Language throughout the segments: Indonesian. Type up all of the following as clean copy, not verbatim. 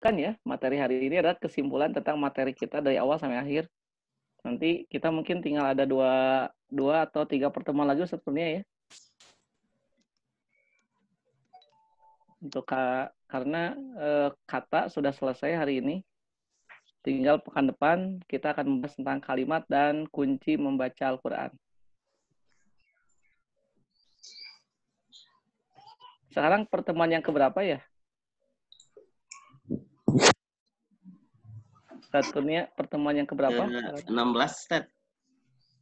kan ya, materi hari ini adalah kesimpulan tentang materi kita dari awal sampai akhir. Nanti kita mungkin tinggal ada dua atau 3 pertemuan lagi sepertinya ya. Untuk karena kata sudah selesai hari ini. Tinggal pekan depan kita akan membahas tentang kalimat dan kunci membaca Al-Quran. Sekarang pertemuan yang keberapa ya? Satunya pertemuan yang keberapa? 16, Ustaz.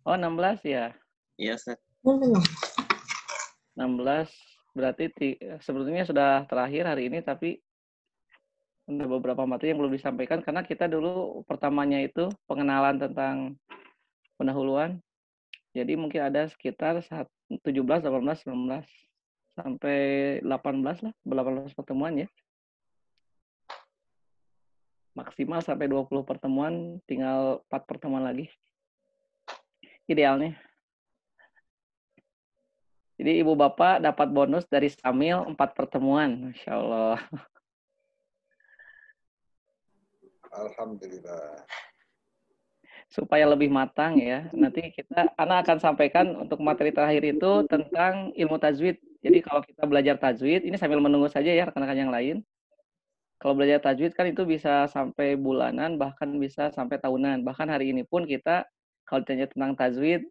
Oh, 16 ya? Iya, Ustaz. 16 berarti sebetulnya sudah terakhir hari ini, tapi ada beberapa materi yang belum disampaikan karena kita dulu pertamanya itu pengenalan tentang pendahuluan. Jadi mungkin ada sekitar 17, 18, 19 sampai 18 lah, 18 pertemuan ya. Maksimal sampai 20 pertemuan, tinggal 4 pertemuan lagi. Idealnya. Jadi ibu bapak dapat bonus dari Samil 4 pertemuan. Masya Allah. Alhamdulillah. Supaya lebih matang ya. Nanti anak akan sampaikan untuk materi terakhir itu tentang ilmu tajwid. Jadi kalau kita belajar tajwid, ini sambil menunggu saja ya rekan-rekan yang lain. Kalau belajar tajwid kan itu bisa sampai bulanan, bahkan bisa sampai tahunan. Bahkan hari ini pun kita kalau ditanya tentang tajwid,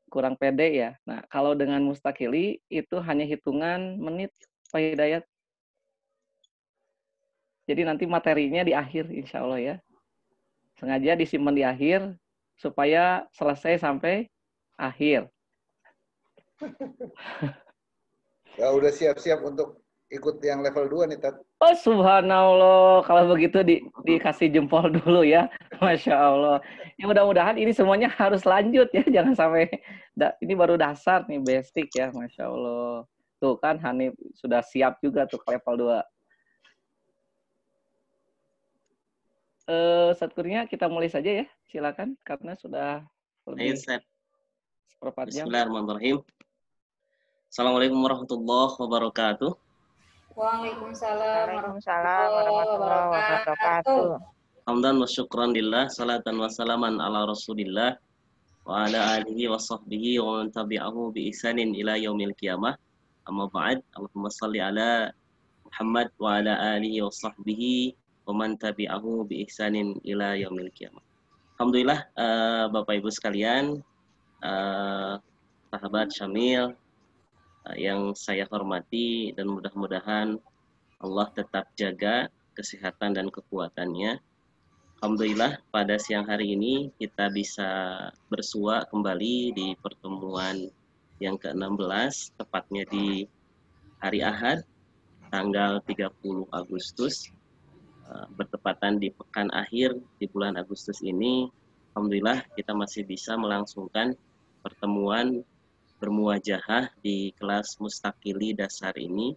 kurang pede ya. Nah, kalau dengan Mustaqili itu hanya hitungan menit, Pak Hidayat. Jadi nanti materinya di akhir, insya Allah ya. Sengaja disimpan di akhir, supaya selesai sampai akhir. Ya udah siap-siap untuk ikut yang level 2 nih, Tat. Oh, subhanallah. Kalau begitu dikasih jempol dulu ya. Masya Allah. Ya mudah-mudahan ini semuanya harus lanjut ya. Jangan sampai, ini baru dasar nih, basic ya. Masya Allah. Tuh kan Hanif sudah siap juga tuh ke level 2. Satkurnya kita mulai saja ya. Silakan karena sudah lebih seperempat jam. Bismillahirrahmanirrahim. Assalamualaikum warahmatullahi wabarakatuh. Waalaikumsalam warahmatullahi wabarakatuh. Hamdan wa syukran lillah, salatan wa salaman ala Rasulillah wa ala alihi wa sahbihi wa man tabi'ahu bi ihsanin ila yaumil qiyamah. Amma ba'd. Allahumma shalli ala Muhammad wa ala alihi wa sahbihi wa man tabi'ahu bi ihsanin ila yaumil qiyamah. Alhamdulillah, Bapak Ibu sekalian, sahabat Syamil yang saya hormati, dan mudah-mudahan Allah tetap jaga kesehatan dan kekuatannya. Alhamdulillah pada siang hari ini kita bisa bersua kembali di pertemuan yang ke-16, tepatnya di hari Ahad, tanggal 30 Agustus, bertepatan di pekan akhir di bulan Agustus ini. Alhamdulillah kita masih bisa melangsungkan pertemuan bermuwajahah di kelas Mustaqili dasar ini.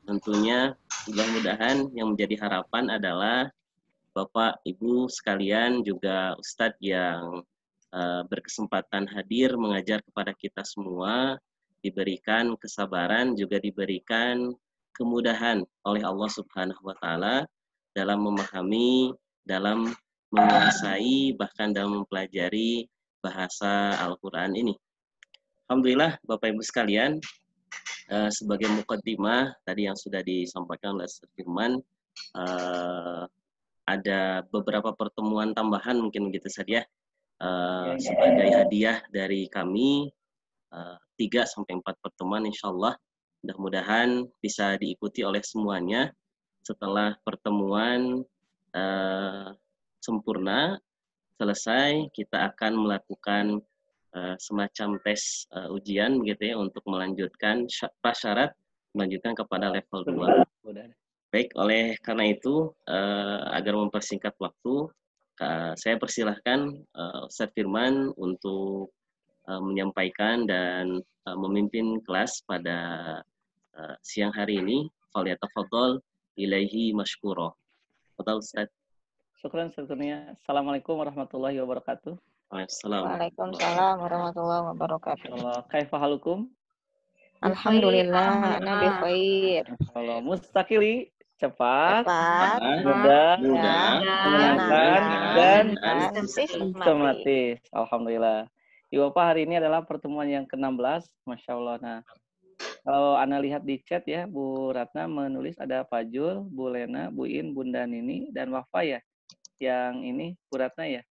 Tentunya mudah-mudahan yang menjadi harapan adalah Bapak Ibu sekalian, juga Ustadz yang berkesempatan hadir mengajar kepada kita semua, diberikan kesabaran, juga diberikan kemudahan oleh Allah Subhanahu wa Ta'ala dalam memahami, dalam menguasai, bahkan dalam mempelajari bahasa Al-Quran ini. Alhamdulillah Bapak Ibu sekalian, sebagai mukaddimah tadi yang sudah disampaikan oleh Ustaz Firman, ada beberapa pertemuan tambahan mungkin begitu saja, sebagai hadiah dari kami, 3-4 pertemuan insya Allah. Mudah-mudahan bisa diikuti oleh semuanya. Setelah pertemuan sempurna selesai, kita akan melakukan semacam tes ujian begitu ya, untuk melanjutkan prasyarat melanjutkan kepada level 2. Baik, oleh karena itu agar mempersingkat waktu, saya persilahkan Ustaz Firman untuk menyampaikan dan memimpin kelas pada siang hari ini. Falyatafadhal ilaihi mashkura. Fadhal Ustaz. Syukran syukurnya. Assalamualaikum warahmatullahi wabarakatuh. Waalaikumsalam warahmatullahi wabarakatuh. Kaifa halukum? Alhamdulillah, ana bi khair. Kalau Mustaqili cepat, cepat, mudah, mudah, menyenangkan, dan dan sistematis. Alhamdulillah. Ibu Bapak, hari ini adalah pertemuan yang ke-16. Masya Allah. Nah, kalau Anda lihat di chat ya, Bu Ratna menulis ada Fajul, Bu Lena, Bu In, Bunda Nini, dan Wafa ya. Yang ini Bu Ratna ya?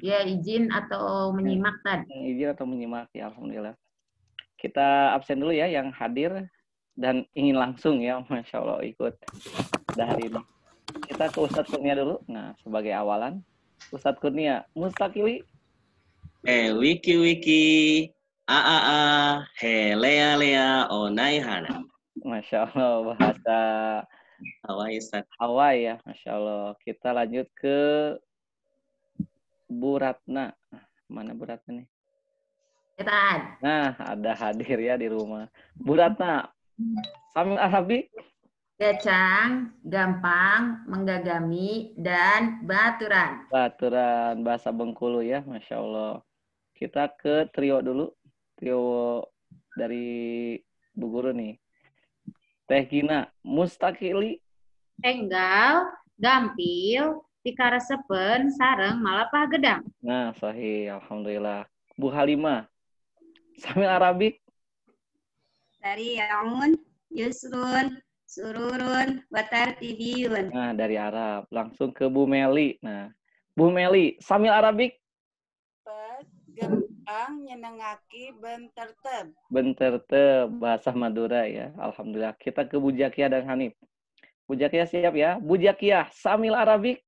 Ya, izin atau menyimak tadi. Yang izin atau menyimak ya, Alhamdulillah. Kita absen dulu ya yang hadir dan ingin langsung ya, Masya Allah ikut hari ini. Kita ke Ustadz Kurnia dulu. Nah, sebagai awalan, Ustadz Kurnia, Mustakili. Wiki, he, lea, onaihana. Masya Allah, bahasa Hawaii, Ustaz. Hawaii ya, Masya Allah. Kita lanjut ke Bu Ratna. Mana Bu Ratna nih? Nah, ada hadir ya di rumah. Bu Ratna, Samil Arabi. Kecang, gampang, menggagami, dan baturan. Baturan, bahasa Bengkulu ya, Masya Allah. Kita ke trio dulu. Trio dari Bu Guru nih. Teh Gina, Mustakili. Enggal, gampil, tikaresepen, sareng, malapah gedang. Nah, sahih. Alhamdulillah. Bu Halimah, Samil Arabi. Sari'un, yusrun, sururun, watartibiyun. Nah, dari Arab. Langsung ke Bu Meli. Nah, Bu Meli, Samil Arabik. Gampang, nyenengaki, benterteb. Benterteb, bahasa Madura ya. Alhamdulillah. Kita ke Bu Jakia dan Hanif. Bu Jakia siap ya? Bu Jakia, Samil Arabik.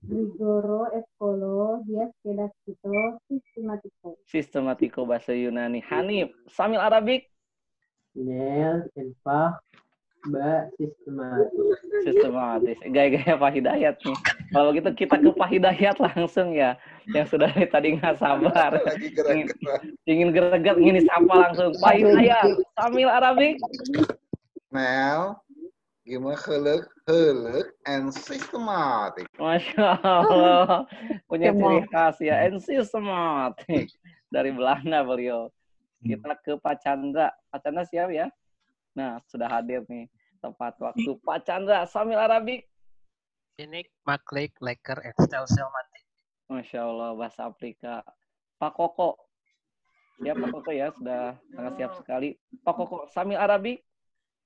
Rigoro, eskolo, dias, kedakito, sistematiko. Sistematiko bahasa Yunani. Hanif, Samil Arabik. Nel, infah, ba, sistematis. Sistematis. Gaya-gaya Pak Hidayat nih. Kalau begitu kita ke Pak Hidayat langsung ya. Yang sudah tadi nggak sabar. Ingin greget, ingin disapa langsung. Pak Hidayat, Samil Arabik. Now, gimana helek, and systematic. Masya Allah. Punya ciri khas ya. And systematic. Dari Belanda beliau. Kita ke Pak Chandra. Pak Chandra siap ya? Nah, sudah hadir nih. Tepat waktu. Pak Chandra, Samil Arabik. Sinik, maklik, leker, and stelsel mati. Masya Allah, bahasa Afrika. Pak Koko. Siap Pak Koko ya? Sudah sangat siap sekali. Pak Koko, Samil Arabik.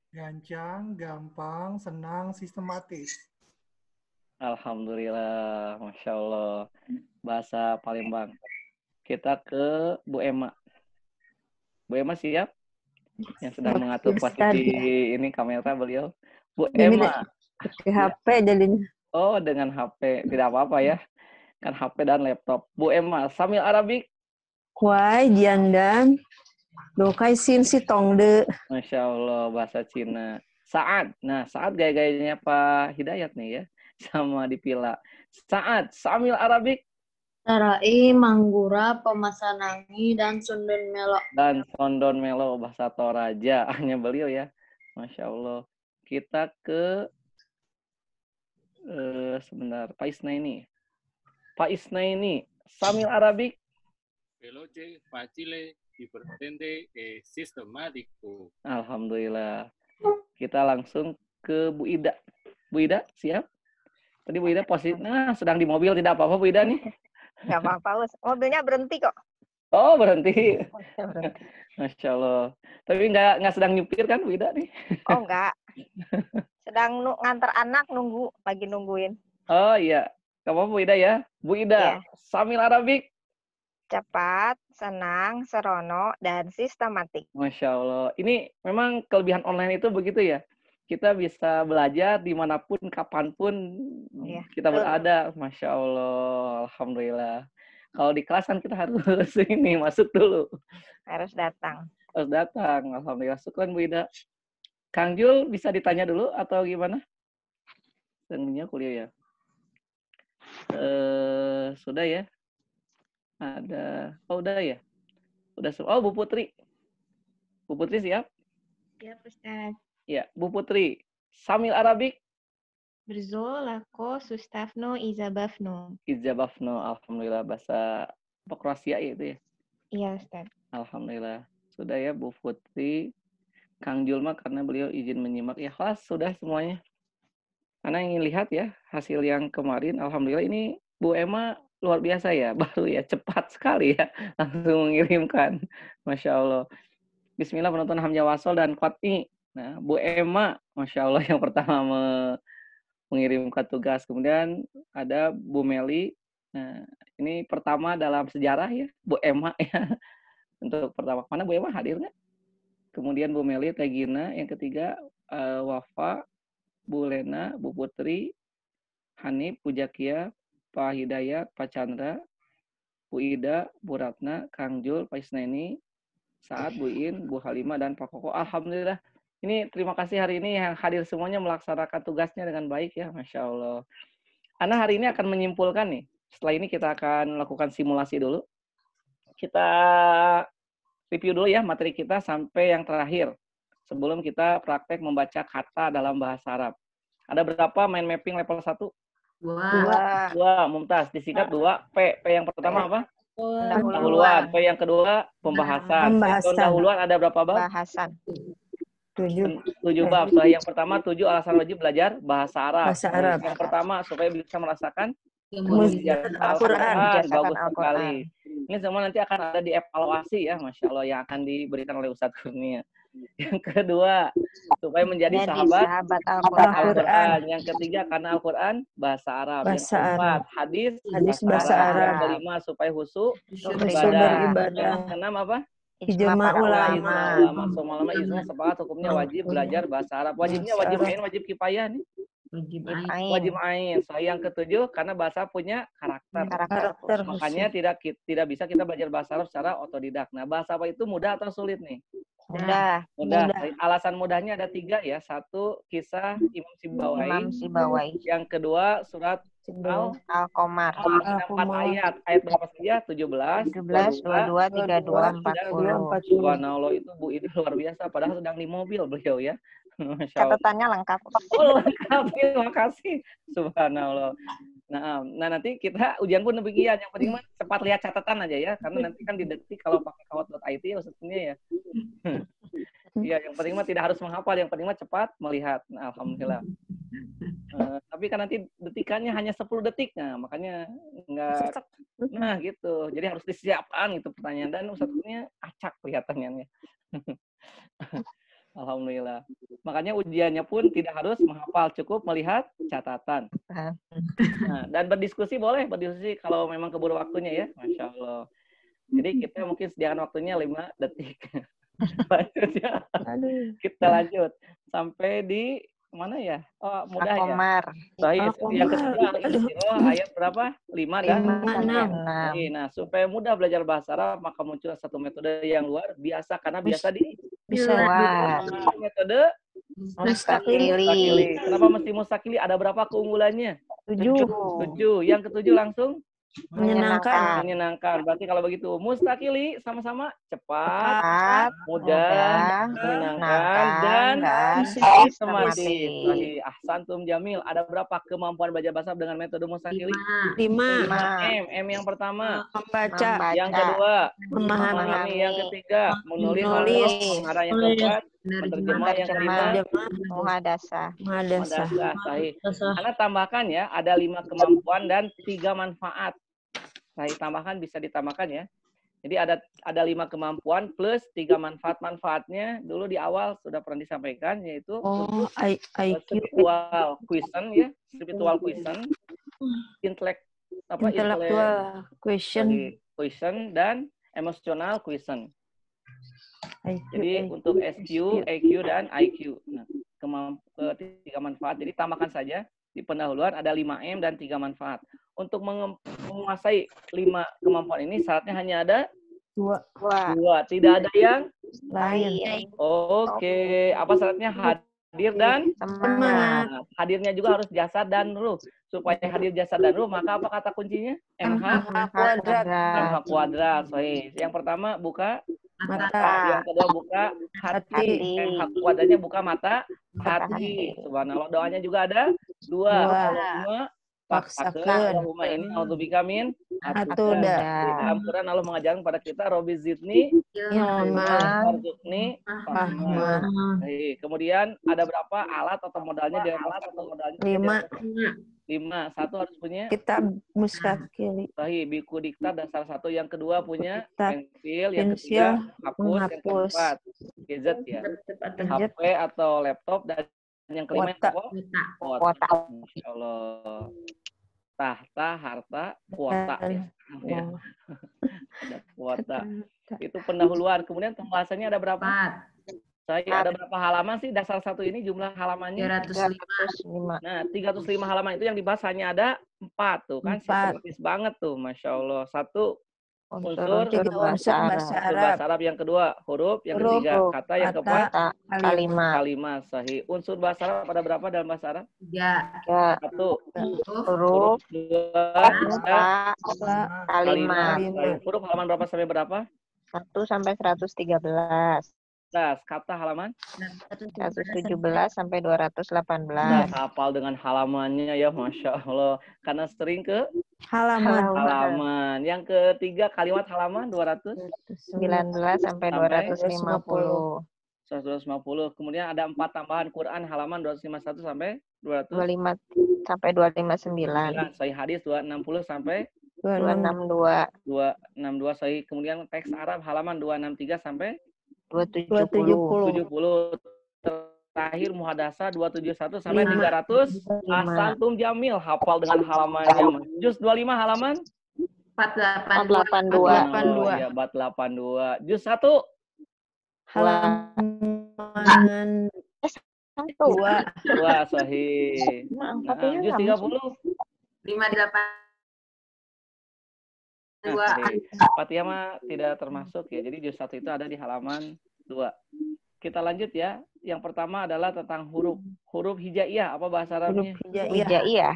Gancang, gampang, senang, sistematis. Alhamdulillah, Masya Allah. Bahasa Palembang. Kita ke Bu Emma. Bu Emma siap? Yang sedang mengatur posisi ini kamera beliau. Bu Emma. Pakai HP jadinya. Oh, dengan HP. Tidak apa-apa ya. Kan HP dan laptop. Bu Emma, Samil Arabik. Kuai, jiandan. Dokai sin si tongde. Masya Allah, bahasa Cina. Saat. Nah, Saat gaya-gayanya Pak Hidayat nih ya. Sama dipila. Saat, Samil Arabik. Tarai, Manggura, Pemasanangi, dan Sundon Melo. Dan Sondon Melo, bahasa Toraja. Hanya beliau ya. Masya Allah. Kita ke sebentar. Pak Isnaini. Pak Isnaini, Samil Arabik. Veloce, facile, divertente, sistematico. Alhamdulillah. Kita langsung ke Bu Ida. Bu Ida, siap? Tadi Bu Ida posisi, nah sedang di mobil, tidak apa-apa Bu Ida nih. Nggak apa-apa, mobilnya berhenti kok. Oh, berhenti. Masya Allah. Tapi nggak sedang nyupir kan Bu Ida nih? Oh, enggak. Sedang ngantar anak, lagi nungguin. Oh iya. Nggak apa-apa Bu Ida ya. Bu Ida, Samil Arabik. Cepat, senang, serono, dan sistematik. Masya Allah. Ini memang kelebihan online itu begitu ya. Kita bisa belajar dimanapun, kapanpun kita berada. Masya Allah. Alhamdulillah. Kalau di kelas kan kita harus ini masuk dulu. Harus datang. Harus datang. Alhamdulillah. Syukran Bu Ida. Kang Jul bisa ditanya dulu atau gimana? Tentunya kuliah ya. Sudah ya. Ada, udah ya? Udah, Bu Putri. Bu Putri siap? Siap, Ustaz. Ya, Bu Putri. Samil Arabik. Brzo, lako, sustavno, izabavno. Izabavno, alhamdulillah. Bahasa Kroasia itu ya? Iya, Ustaz. Alhamdulillah. Sudah ya, Bu Putri. Kang Julma karena beliau izin menyimak. Ya, kelas sudah semuanya. Karena ingin lihat ya hasil yang kemarin. Alhamdulillah ini Bu Emma luar biasa ya, baru ya, cepat sekali ya langsung mengirimkan. Masya Allah. Bismillah penonton Hamzah Wasol dan Qat'i. Nah, Bu Emma, Masya Allah yang pertama mengirimkan tugas. Kemudian ada Bu Meli. Nah, ini pertama dalam sejarah ya, Bu Emma ya. Untuk pertama, mana Bu Emma hadir nggak? Kemudian Bu Meli, Tegina. Yang ketiga, Wafa, Bu Lena, Bu Putri, Hanif, Bu Jakia, Pak Hidayat, Pak Chandra, Bu Ida, Bu Ratna, Kang Jul, Pak Isnaini, Saat, Bu In, Bu Halimah, dan Pak Koko. Alhamdulillah. Ini terima kasih hari ini yang hadir semuanya melaksanakan tugasnya dengan baik ya. Masya Allah. Ana hari ini akan menyimpulkan nih. Setelah ini kita akan lakukan simulasi dulu. Kita review dulu ya materi kita sampai yang terakhir. Sebelum kita praktek membaca kata dalam bahasa Arab. Ada berapa mind mapping level 1? 2. Mumtaz. Disingkat 2. P yang pertama apa? Pendahuluan. P yang kedua pembahasan. Pendahuluan ada berapa bab? Bahasan. 7 bab. So, yang pertama 7 alasan wajib belajar bahasa Arab. Yang pertama supaya bisa merasakan Al-Quran. Bagus sekali. Ini semua nanti akan ada di evaluasi ya, Masya Allah, yang akan diberikan oleh Ustadz Kurnia. Yang kedua, supaya menjadi sahabat Al-Quran. Yang ketiga, karena Al-Quran bahasa Arab. Yang keempat, hadis bahasa Arab. Yang kelima, supaya khusyuk beribadah. Yang keenam apa? Ijma ulama. Semua ulama ijma sepakat hukumnya wajib belajar bahasa Arab. Wajibnya wajib ain, wajib kifayah nih. Wajib ain. So, yang ketujuh, karena bahasa punya karakter. Makanya tidak bisa kita belajar bahasa Arab secara otodidak. Nah, bahasa apa itu mudah atau sulit nih? Mudah. Alasan mudahnya ada 3 ya. 1, kisah Imam Sibawai. Yang kedua, surat Al-Qamar. 4 ayat. Ayat berapa saja? 17, 22, 32, 40. Subhanallah, itu Bu itu luar biasa. Padahal sedang di mobil beliau ya. Catatannya lengkap. Oh, lengkap. Terima kasih. Subhanallah. Nah, nanti kita ujian pun demikian. Yang penting mah cepat lihat catatan aja ya. Karena nanti kan didetik kalau pakai kawat.it ya maksudnya ya. Iya, yang penting mah tidak harus menghafal. Yang penting mah cepat melihat. Nah, alhamdulillah. Tapi kan nanti detikannya hanya 10 detik. Nah, makanya enggak. Nah, gitu. Jadi harus disiapkan itu pertanyaan. Dan Ustadznya acak kelihatannya. Alhamdulillah. Makanya ujiannya pun tidak harus menghafal, cukup melihat catatan. Nah, dan berdiskusi boleh, berdiskusi kalau memang keburu waktunya ya. Masya Allah. Jadi kita mungkin sediakan waktunya 5 detik. Lanjutnya. Kita lanjut. Sampai di mana ya? Oh, mudah ya. Baik, yang ketiga ayat berapa? 5 dan 6. Nah, supaya mudah belajar bahasa Arab, maka muncul satu metode yang luar biasa karena biasa metode mustakili. Kenapa mesti mustakili? Ada berapa keunggulannya? 7. Yang ketujuh langsung menyenangkan. Berarti kalau begitu mustakili sama-sama cepat, mudah, menyenangkan dan sistematis. Ahsantum jamil. Ada berapa kemampuan belajar bahasa dengan metode mustakili? 5. M yang pertama membaca. Yang kedua memahami. Yang ketiga menulis. Yang keempat menerjemah. Yang kelima muhadasah. Sahih. Karena tambahkan ya, ada 5 kemampuan dan 3 manfaat. Sahih, tambahkan bisa ditambahkan ya. Jadi ada 5 kemampuan plus 3 manfaat. Manfaatnya dulu di awal sudah pernah disampaikan, yaitu spiritual question ya, spiritual question, intellectual question dan emotional question. Jadi untuk SQ, EQ dan IQ. Nah, 3 manfaat. Jadi tambahkan saja di pendahuluan ada 5M dan 3 manfaat. Untuk menguasai 5 kemampuan ini syaratnya hanya ada 2. Tidak ada yang lain. Oke. Apa syaratnya? Hadir dan semangat. Nah, hadirnya juga harus jasad dan ruh. Supaya hadir jasad dan ruh, maka apa kata kuncinya? MH kuadrat. Sorry. Yang pertama buka mata. Yang kedua buka hati. MH kuadratnya buka mata, hati. Subhanallah, doanya juga ada 2. Allahumma paksakeun. Allahumma ini a'udzubika min Atuda. Di dalam Quran Allah mengajarkan pada kita Robi Zidni Warzuqni Fahma. Kemudian ada berapa alat atau modalnya di alat atau modalnya? 5. Satu harus punya kitab muskakili. Sahih, biku diktat dan salah satu. Yang kedua punya pensil, yang Pensil, ketiga hapus, yang menghapus. keempat gadget ya. HP atau laptop, dan yang kelima yang kuota. Masya Allah. Tahta, harta, kuota ya. Ada kuota. Itu pendahuluan. Kemudian pembahasannya ada berapa? Saya ada berapa halaman sih dasar satu ini jumlah halamannya? 305. Nah, 305 halaman itu yang dibahas hanya ada 4 tuh kan, sistematis banget tuh, Masya Allah. Satu, unsur bahasa Arab. Yang kedua, huruf. Yang ketiga, kata. Yang keempat, kalimat. Sahih. Unsur bahasa Arab ada berapa dalam bahasa Arab? 3. 1, huruf. 2, kalimat. Huruf halaman berapa sampai berapa? 1 sampai 113. Kata halaman 117 sampai 218. Hafal dengan halamannya ya, Masya Allah. Karena sering ke halaman. Yang ketiga kalimat halaman 219 sampai 250. 150. Kemudian ada 4 tambahan Quran halaman 251 sampai 25 sampai 259. Sahih hadis 260 sampai 262. 262 sahih. Kemudian teks Arab halaman 263 sampai 270. Terakhir muhadasa 271 sampai 300. Asantum Jamil, hafal dengan halamannya. Juz 25 halaman 482. Ya, 482. Juz 1 halaman 2 sahih. Juz 30 Fatihah mah tidak termasuk ya. Jadi juz 1 itu ada di halaman 2. Kita lanjut ya. Yang pertama adalah tentang huruf. Huruf hijaiyah, apa bahasa Arabnya?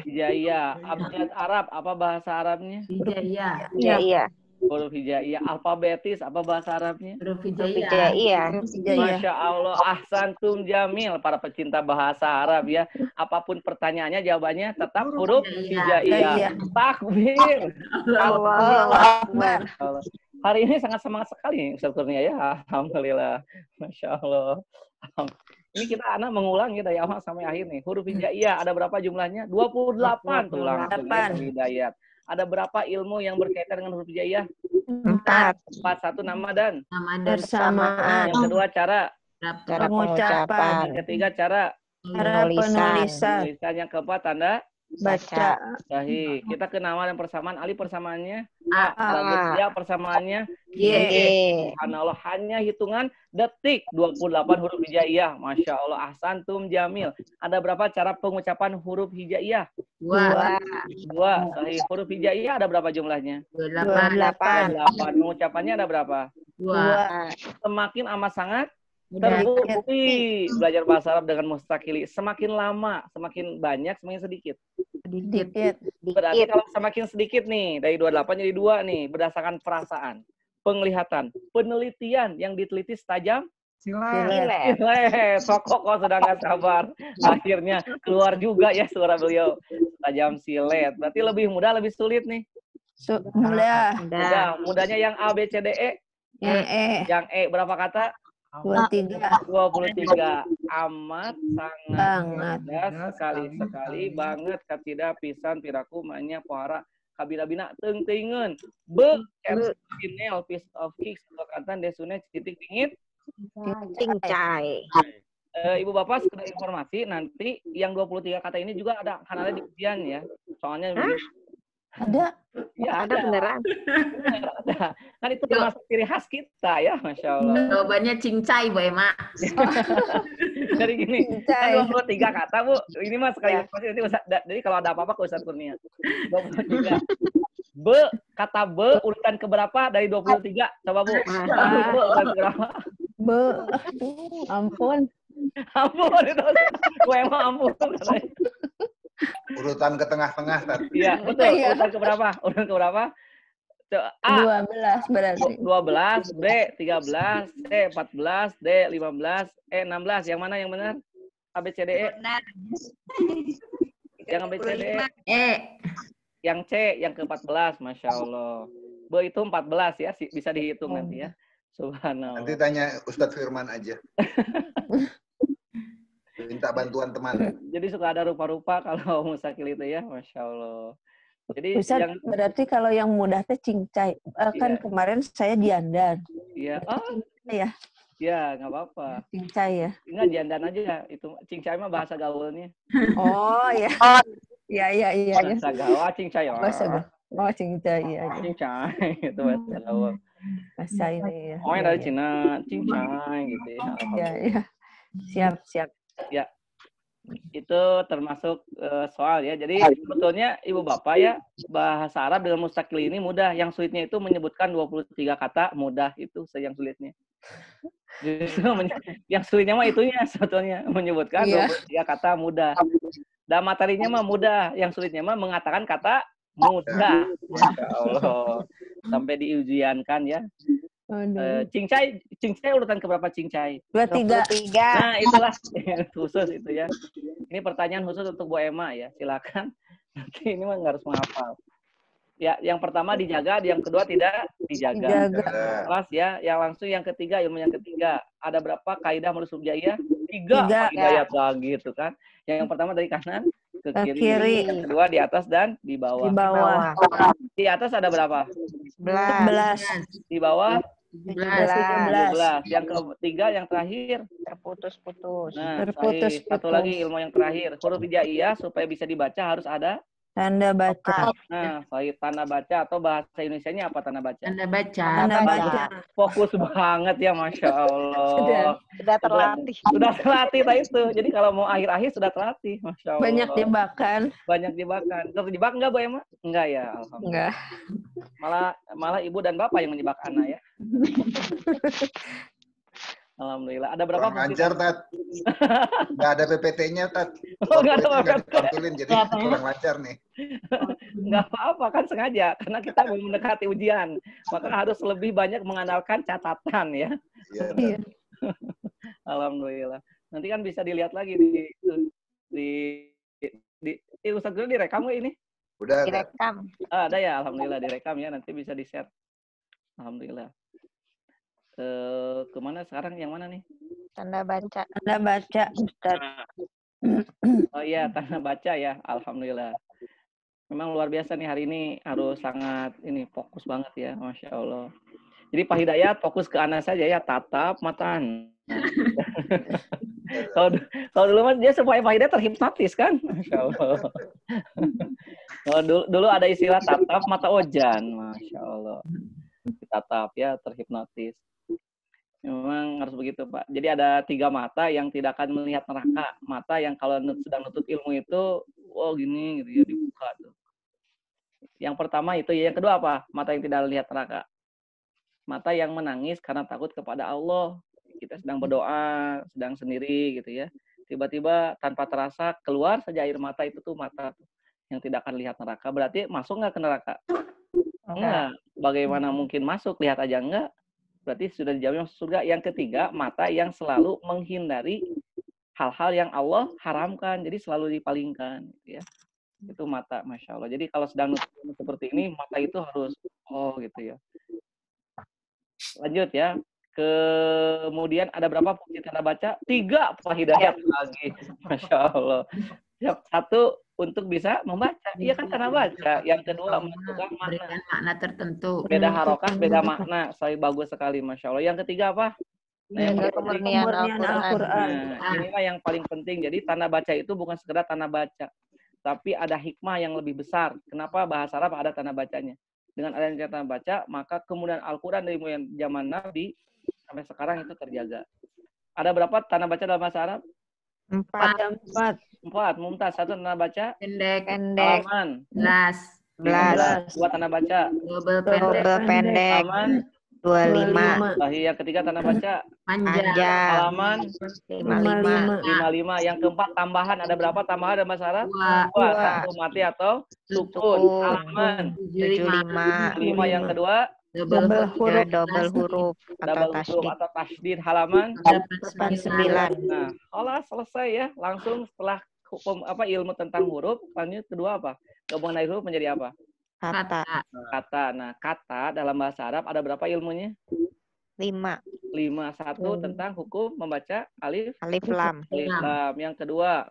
Hijaiyah. Abjad Arab, apa bahasa Arabnya? Hijaiyah. Huruf hijaiyah. Alfabetis, apa bahasa Arabnya? Huruf hijaiyah. Masya Allah, ahsantum jamil. Para pecinta bahasa Arab ya. Apapun pertanyaannya, jawabannya tetap huruf hijaiyah. Takbir. Allahu Akbar. Hari ini sangat semangat sekali Ustaz Kurnia ya. Alhamdulillah. Masya Allah. Ini kita anak mengulang ya dari awal sampai akhir nih. Huruf hijaiyah ada berapa jumlahnya? 28 tuh langsung hidayat. Ada berapa ilmu yang berkaitan dengan huruf hijaiyah? 4. 1 nama dan bersamaan. Yang kedua cara pengucapan. Yang ketiga cara penulisan. Yang keempat tanda baca. Sahih. Kita ke nama dan persamaan. Ali persamaannya A. Ya persamaannya Y. Subhanallah, hanya hitungan detik 28 huruf hijaiyah. Masya Allah, ahsantum jamil. Ada berapa cara pengucapan huruf hijaiyah? 2. Sahih. Huruf hijaiyah ada berapa jumlahnya? 28. Pengucapannya ada berapa? 2. Semakin amat sangat terbukti belajar bahasa Arab dengan mustakili. Semakin lama, semakin banyak, semakin sedikit. Berarti kalau semakin sedikit nih, dari 28 jadi 2 nih, berdasarkan perasaan, penglihatan, penelitian yang diteliti setajam silet. Sokok kok sedang nggak sabar. Akhirnya keluar juga ya suara beliau. Tajam silet. Berarti lebih mudah, lebih sulit nih. Mudahnya yang A, B, C, D, E. Yang E berapa kata? 23. Amat, sangat, sekali banget, katidak, pisan, piraku, manya, pohara, kabila-bina, teng-tengen, kinel, piece of cake, kata desune, titik dingin, cincai. Ibu Bapak sekedar informasi, nanti yang 23 kata ini juga ada kanalnya di ujian ya. Soalnya ada. Ya, ada beneran. Ada. Kan itu termasuk ciri khas kita ya, Masya Allah. Jawabannya cincai, Bu Ema. Jadi gini, kan 23 kata, Bu. Ini mah sekali pasti nanti jadi kalau ada apa-apa ke Ustaz Kurnia. 23. Kata urutan keberapa dari 23? Coba, Bu. Urutan keberapa? Ampun. Ampun itu. Bu Ema ampun. Urutan ke tengah-tengah, Tat. Iya, betul. Urutan keberapa? Urutan keberapa? A. 12 berarti. 12, B 13, C 14, D 15, E 16. Yang mana yang benar? A, B, C, D, E. Yang A, B, C, D, E. Yang C yang ke-14, Masya Allah. Be itu 14 ya, bisa dihitung nanti ya. Subhanallah. Nanti tanya Ustadz Firman aja. Minta bantuan teman. Jadi suka ada rupa-rupa kalau musakil itu ya, Masya Allah. Jadi Ustaz, yang berarti kalau yang mudah teh cincai. Kan kemarin saya diandan. iya, Ya, ya nggak apa-apa. cincai ya. Enggak diandan aja itu. Cincai mah bahasa gaulnya. Oh ya. Iya. Bahasa gaul cincai. Bahasa gaul. Oh, cincai ya. Cincai itu bahasa gaul. Bahasa ini ya. Oh, yang dari Cina, cincai gitu ya. Iya. Siap. Ya. Itu termasuk soal ya. Jadi sebetulnya Ibu Bapak ya, bahasa Arab dengan mustakil ini mudah. Yang sulitnya itu menyebutkan 23 kata, mudah itu yang sulitnya. Justru yang sulitnya mah itunya sebetulnya menyebutkan 23 kata mudah. Dan materinya mah mudah, yang sulitnya mah mengatakan kata mudah. Masya Allah. Sampai diujiankan ya. Cincai urutan keberapa cincai? 23. Nah, itulah khusus itu ya. Ini pertanyaan khusus untuk Bu Emma ya. Silakan. Nanti ini mah nggak harus menghafal. Ya, yang pertama dijaga, yang kedua tidak dijaga. Kelas ya. Yang langsung yang ketiga, ilmu yang ketiga. Ada berapa kaidah menurut subjaiyah? 3 kaidah lagi itu kan. Yang pertama dari kanan ke kiri. Yang kedua di atas dan di bawah. Di atas ada berapa? 11. Di bawah 17. Yang ketiga yang terakhir Terputus-putus. Nah, satu lagi ilmu yang terakhir. Huruf hijaiyah supaya bisa dibaca harus ada tanda baca. Nah, tanda baca atau bahasa Indonesianya apa tanda baca? Tanda baca. Tanda baca. Fokus banget ya, Masya Allah. Sudah terlatih. Sudah terlatih lah itu. Jadi kalau mau akhir-akhir sudah terlatih, Masya Allah. Banyak jebakan. Banyak jebakan. Terjebak nggak, Bu Emma? Enggak ya, alhamdulillah. Enggak. Malah ibu dan bapak yang menjebak anak ya. Alhamdulillah. Ada berapa? Kurang lancar, Tat. Nggak ada PPT-nya, Tat. Oh, nggak ada nggak ditampilin, jadi kurang lancar nih. Nggak apa-apa, kan sengaja. Karena kita mau mendekati ujian. Maka harus lebih banyak mengandalkan catatan ya. Iya. Alhamdulillah. Nanti kan bisa dilihat lagi di Ustadz Guru direkam nggak ini? Udah. Direkam. Ada ya, alhamdulillah direkam ya. Nanti bisa di-share. Alhamdulillah. Kemana sekarang? Yang mana nih? Tanda baca. Tanda baca, Ustaz. Oh iya, tanda baca ya. Alhamdulillah. Memang luar biasa nih hari ini, harus sangat ini fokus banget ya, Masya Allah. Jadi Pak Hidayat fokus ke anak saja ya, tatap mata. Kalau dulu mas dia supaya Pak Hidayat terhipnotis kan, Masya Allah. Dulu ada istilah tatap mata ojan, Masya Allah. Tatap ya, terhipnotis. Memang harus begitu, Pak. Jadi ada 3 mata yang tidak akan melihat neraka. Mata yang kalau sedang nutut ilmu itu, gini gitu ya, dibuka tuh. Yang pertama itu ya. Yang kedua apa? Mata yang tidak melihat neraka. Mata yang menangis karena takut kepada Allah. Kita sedang berdoa, sedang sendiri gitu ya. Tiba-tiba tanpa terasa keluar saja air mata itu tuh mata tuh, yang tidak akan lihat neraka. Berarti masuk nggak ke neraka? Enggak. Bagaimana mungkin masuk? Lihat aja enggak. Berarti sudah dijamin masuk surga. Yang ketiga, mata yang selalu menghindari hal-hal yang Allah haramkan. Jadi selalu dipalingkan. Ya. Itu mata, Masya Allah. Jadi kalau sedang seperti ini, mata itu harus, gitu ya. Lanjut ya. Kemudian ada berapa fungsi tanda baca? 3 Pak Hidayat lagi. Masya Allah. Satu, untuk bisa membaca. Iya kan tanda baca. Yang kedua, menentukan makna tertentu. Beda harokat, beda makna. Saya bagus sekali, Masya Allah. Yang ketiga apa? Nah, yang kemurnian Al-Quran. Nah, inilah yang paling penting. Jadi tanda baca itu bukan sekedar tanda baca, tapi ada hikmah yang lebih besar. Kenapa bahasa Arab ada tanda bacanya? Dengan adanya tanda baca, maka kemudian Al-Quran dari zaman Nabi sampai sekarang itu terjaga. Ada berapa tanda baca dalam bahasa Arab? 4. Mumtaz. 1 tanda baca pendek. Halaman 11. 2 tanda baca double pendek. Halaman 25. Yang ketiga tanda baca panjang. Halaman 55. Yang keempat tambahan, ada berapa tambahan dalam bahasa Arab? 2. 1 mati atau sukun. Halaman 75. Yang kedua double huruf atau tasydid. Halaman 89. Nah, selesai ya. Langsung setelah hukum apa ilmu tentang huruf, lanjut kedua apa? Gabungan dari huruf menjadi apa? Kata. Kata. Nah, kata dalam bahasa Arab ada berapa ilmunya? 5. 5. Satu tentang hukum membaca alif lam. Alif lam. Yang kedua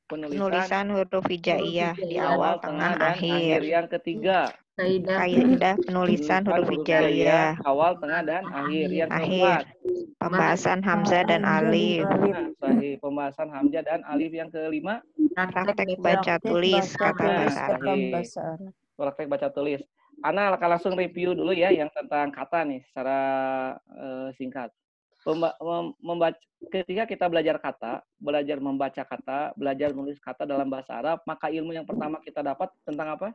Penulisan huruf hijaiyah di awal, tengah, dan akhir. Yang ketiga kaidah penulisan huruf hijaiyah awal, tengah, dan akhir. Yang keempat pembahasan hamzah dan alif. Nah, sahih. Pembahasan hamzah dan alif. Yang kelima praktek baca tulis kata bahasa Arab. Praktek baca tulis. Ana akan langsung review dulu ya yang tentang kata nih secara singkat. Ketika kita belajar kata, belajar membaca kata, belajar menulis kata dalam bahasa Arab, maka ilmu yang pertama kita dapat tentang apa?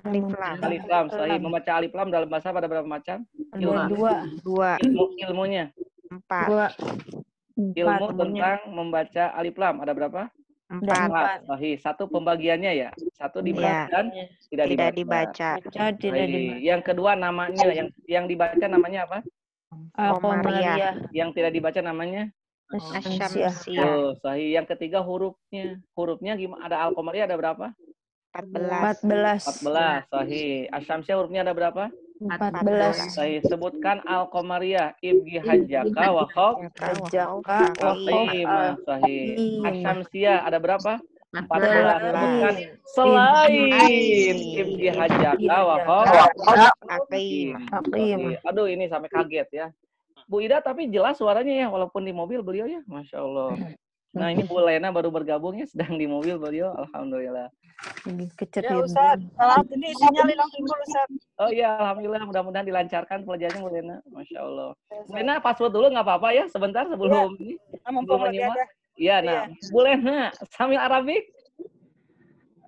Alif lam. Sahih. Membaca alif lam dalam bahasa Arab ada berapa macam? Dua. Ilmunya 4. Ilmu tentang membaca alif lam ada berapa? 4. Sahih. 1 pembagiannya ya. 1 dibaca dan tidak dibaca. Yang kedua namanya, yang dibaca namanya apa? Al-Qamariyah. Yang tidak dibaca namanya Asy-Syamsiyah. Oh, sahih. Yang ketiga hurufnya. Hurufnya gimana? Ada Al-Qamariyah ada berapa? 14. Sahih. Asy-Syamsiyah hurufnya ada berapa? 14. Sahih. Sebutkan Al-Qamariyah. Ibgi hajjaka wa khawf. Sahih. Asy-Syamsiyah ada berapa? 14. Sebutkan selain ibgi hajjaka wa khawf. Aduh, ini sampai kaget ya. Bu Ida tapi jelas suaranya ya, walaupun di mobil beliau ya. Masya Allah. Nah, ini Bu Lena baru bergabung ya, sedang di mobil beliau. Alhamdulillah. Ya Ustaz, ini sinyal hilang timbul Ustaz. Oh iya, Alhamdulillah. Mudah-mudahan dilancarkan pelajarannya Bu Lena. Masya Allah. Bu Lena, password dulu nggak apa-apa ya, sebentar sebelum ini. Sebelum menyimak. Iya, nah. Bu Lena, sambil Arabik.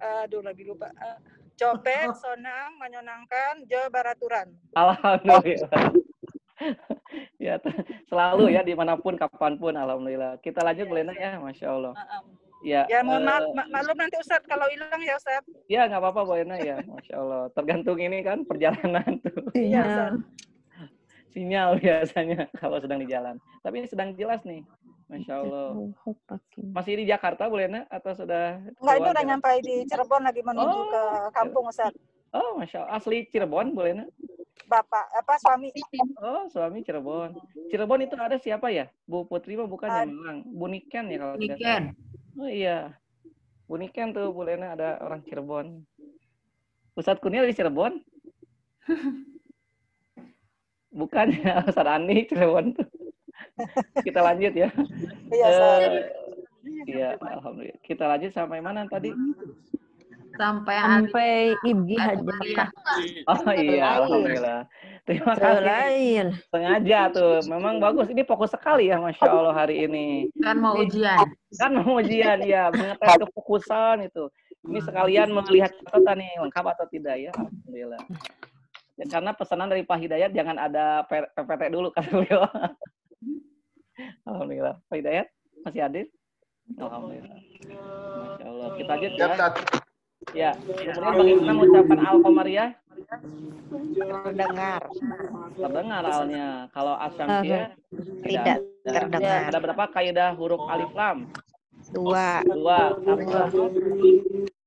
Aduh, lagi lupa. Copet, sonang, menyenangkan, baraturan. Alhamdulillah. Ya, selalu ya dimanapun kapanpun alhamdulillah. Kita lanjut Bu Lena ya, Masya Allah. Ya, mohon maaf, maklum nanti Ustaz kalau hilang ya Ustaz. Ya nggak apa-apa Bu Lena ya, Masya Allah. Tergantung ini kan perjalanan tuh. Iya Ustaz. Sinyal biasanya kalau sedang di jalan. Tapi ini sedang jelas nih, Masya Allah. Masih di Jakarta Bu Lena atau sudah? Enggak, itu udah nyampe di Cirebon lagi menuju ke kampung Ustaz. Oh, Masya Allah. Asli Cirebon Bu Lena? Suami. Oh, suami Cirebon. Cirebon itu ada siapa ya? Bu Putri mah bukan ya memang. Bu Niken ya kalau tidak salah. Oh iya. Bu Niken tuh Bu Lena ada orang Cirebon. Ustadz Kurnia di Cirebon? Bukan ya, Ustadz Andi Cirebon tuh. Kita lanjut ya. Iya, alhamdulillah. Kita lanjut sampai mana tadi? Sampai ibgi hajjaka. Oh iya, alhamdulillah. Terima kasih. Sengaja tuh, memang bagus. Ini fokus sekali ya, Masya Allah hari ini. Kan mau ujian. Ya, mengetes kefokusan itu. Ini sekalian melihat catatan nih, lengkap atau tidak ya, alhamdulillah. Ya, karena pesanan dari Pak Hidayat jangan ada PPT dulu kata beliau. Alhamdulillah. Pak Hidayat masih hadir? Alhamdulillah. Masya Allah. Kita lanjut ya. Ya, kemudian bagaimana mengucapkan Al-Qamariyah? Terdengar alnya. Kalau Asy-Syamsiyah tidak terdengar. Ada berapa kaidah huruf alif lam? 2.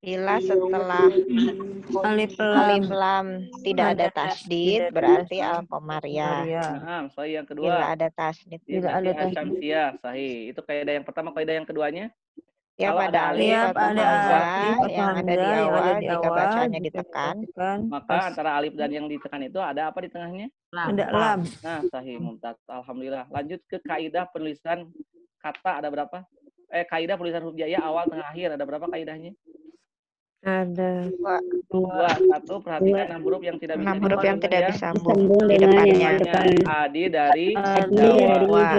Bila setelah alif lam tidak ada tasdid berarti Al-Qamariyah. Nah, sahih. Yang kedua. Bila ada tasdid. Asy-Syamsiyah, sahih. Itu kaidah yang pertama. Kaidah yang keduanya? Ya, pada alif atau hamzah yang ada di awal jika bacanya ditekan, maka antara alif dan yang ditekan itu ada apa di tengahnya? Ada lam. Nah, sahih, mumtaz. Alhamdulillah. Lanjut ke kaidah penulisan kata ada berapa? Kaidah penulisan huruf hijaiyah awal, tengah, akhir ada berapa kaidahnya? Ada 2. 1. Perhatikan 6 huruf yang tidak bisa disambung di depannya. Adi dari Jawa.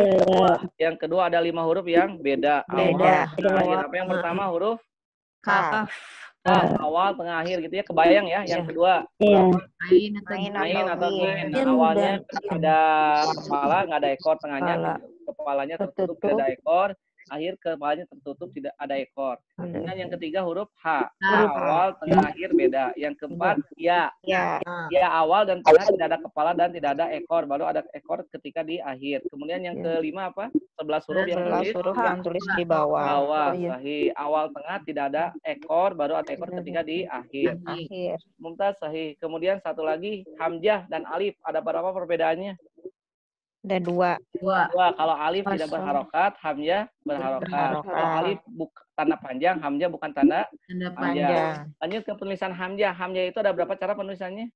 Yang kedua ada 5 huruf yang beda. Awal, akhir. Apa yang pertama huruf? Kaf. Awal, tengah, akhir gitu ya. Kebayang ya. Yang kedua Ain atau Gin. Awalnya ada kepala, nggak ada ekor. Tengahnya kepalanya tertutup, tidak ada ekor. akhir kepalanya tertutup tidak ada ekor. Kemudian yang ketiga huruf H. H. Awal, tengah, akhir beda. Yang keempat ya. Ya. Ya awal dan tengah tidak ada kepala dan tidak ada ekor, baru ada ekor ketika di akhir. Kemudian yang kelima apa? 11 huruf yang 11 tulis huruf yang tulis di bawah. sahih. Awal tengah tidak ada ekor, baru ada ekor ketika di akhir. Akhir. Mumtaz sahih. Kemudian satu lagi hamzah dan alif. Ada berapa perbedaannya? Ada 2. Dua. Kalau alif tidak berharokat, hamzah berharokat. Kalau alif tanda panjang, hamzah bukan tanda panjang. Lanjut ke penulisan hamzah. Hamzah itu ada berapa cara penulisannya?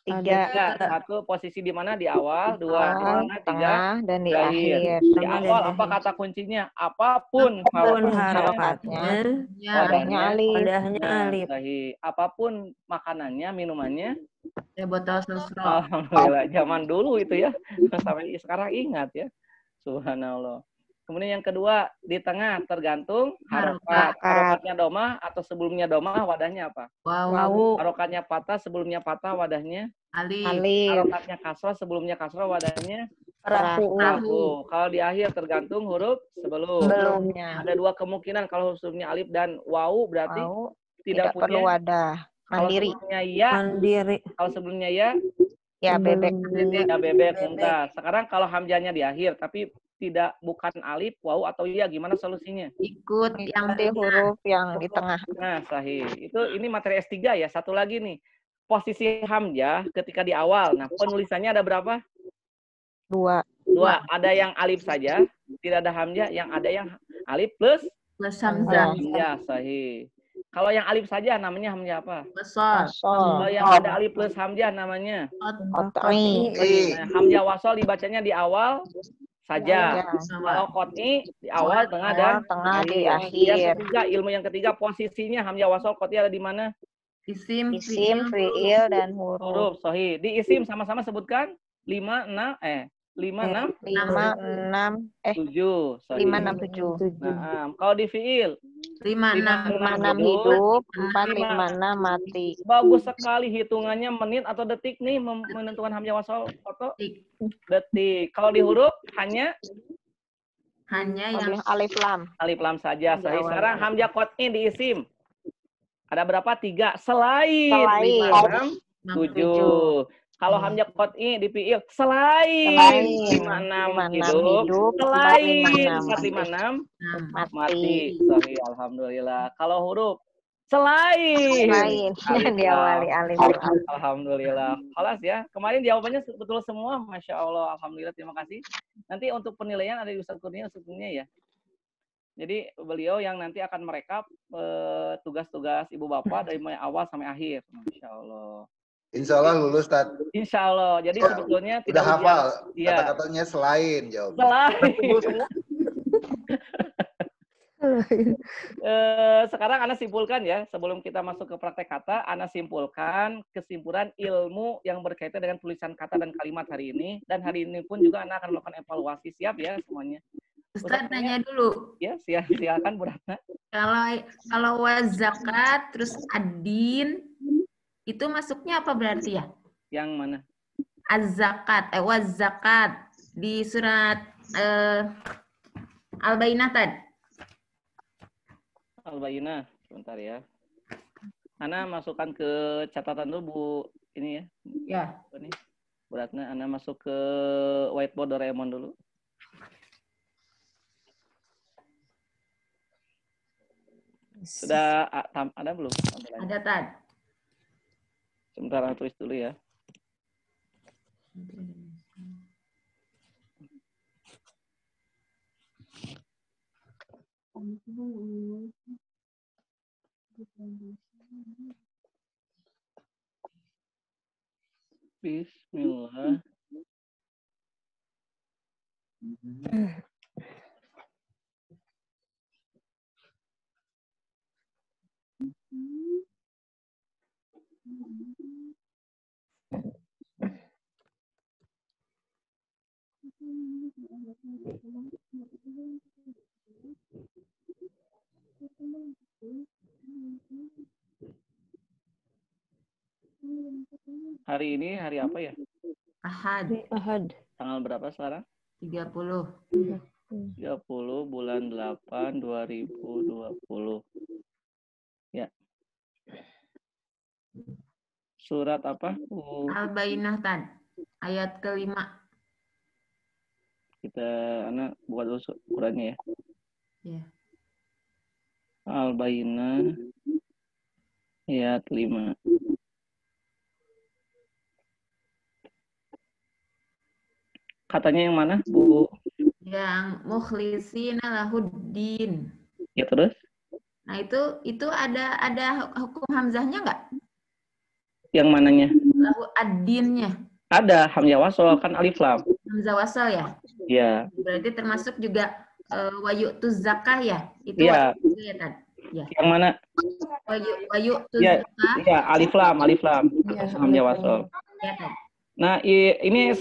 3. Satu, posisi di mana? Di awal. 2, di mana? 3, tengah, dan di akhir. Di awal apa kata kuncinya? Apapun harokatnya, wadahnya alif. Apapun makanannya, minumannya, botol susu. Alhamdulillah, zaman dulu itu ya, sampai sekarang ingat ya. Subhanallah. Kemudian yang kedua, di tengah tergantung harokat. Harokatnya domah atau sebelumnya domah, wadahnya apa? Wawu. Harokatnya patah, sebelumnya patah, wadahnya alif. Harokatnya kasroh, sebelumnya kasroh, wadahnya rafu. Kalau di akhir tergantung huruf sebelumnya. Ada 2 kemungkinan, kalau huruf sebelumnya alif dan wawu berarti tidak punya perlu wadah. Mandiri. Kalau sebelumnya ya, kalau sebelumnya ya bebek. Ya bebek. Sekarang kalau hamzahnya di akhir tapi bukan alif, wawu atau ya, gimana solusinya? Ikut yang huruf yang di tengah. Nah, sahih. Ini materi S3 ya. Satu lagi nih. Posisi hamzah ketika di awal. Nah, penulisannya ada berapa? 2. Ada yang alif saja, tidak ada hamzah, yang ada yang alif plus hamzah. Ya, sahih. Kalau yang alif saja namanya hamzah apa? Wasol. Kalau yang ada alif plus hamzah namanya qot'i. Nah, hamzah wasol dibacanya di awal saja. Kalau qot'i di awal, tengah dan di akhir. Ilmu yang ketiga, posisinya hamzah wasol qot'i ada di mana? Isim, fi'il, dan huruf. Sahih. Di isim sama-sama sebutkan 5, 6, 7. 5, 6, 7. Nah, kalau di fi'il 5, 6 hidup, 4, 5, 6 mati. Bagus sekali hitungannya, menit atau detik nih menentukan hamzah wasol foto? Detik. Kalau di huruf hanya yang alif lam. Alif lam saja. Sekarang hamzah qot'i di isim. Ada berapa? 3. Selain 5, 6, 7. Kalau hamzah qot'i di fi'il selain 5, 6 hidup, selain 4, 5, 6 mati. Sahih, alhamdulillah. Kalau huruf selain diawali alif. Alhamdulillah. Kelas ya. Kemarin jawabannya betul semua. Masya Allah. Alhamdulillah. Terima kasih. Nanti untuk penilaian ada di Ustaz Kurnia ya. Jadi beliau yang nanti akan merekap tugas-tugas ibu bapak dari mulai awal sampai akhir. Masya Allah. Insya Allah lulus, Tad. Insya Allah. Jadi sebetulnya tidak hafal. Kata-katanya selain jawab. Sekarang Ana simpulkan ya, sebelum kita masuk ke praktek kata, Ana simpulkan kesimpulan ilmu yang berkaitan dengan tulisan kata dan kalimat hari ini. Dan hari ini pun juga Ana akan melakukan evaluasi. Siap ya semuanya? Ustaz nanya dulu. Ya, silakan Bu Ratna. Kalau wazakat terus adin itu masuknya apa berarti ya? Yang mana? Az-zakat, wazakat di surat Al-Bayyinah tadi. Al-Bayyinah, sebentar ya. Ana masukkan ke catatan dulu Bu ini ya. Ya. Ini Bu Ratna, Ana masuk ke whiteboard Doraemon dulu. Sudah ada belum? Ada, Tad. Sebentar, tulis dulu ya. Bismillah. Hari ini hari apa ya? Ahad. Tanggal berapa sekarang? 30. 30. 30 bulan 8 2020. Ya. Surat apa? Al-Bayyinah Tan. Ayat kelima. Kita anak buat dulu ukurannya ya. Ya. Al-Bayyinah ayat 5. Katanya yang mana, Bu? Yang mukhlisina lahuddin. Ya terus? Nah, itu ada hukum hamzahnya nggak? Yang mananya? Lahu ad-dinnya. Ada hamzah wasol kan alif lam. Hamzah wasal ya? Iya. Berarti termasuk juga wayu'tu zakah ya? Itu Iya. ya, Tan? Ya. Yang mana? Wayu'tu Iya, zakah. iya, alif lam. Ya, Hamzah wasol. Ya, Tan. Nah, ini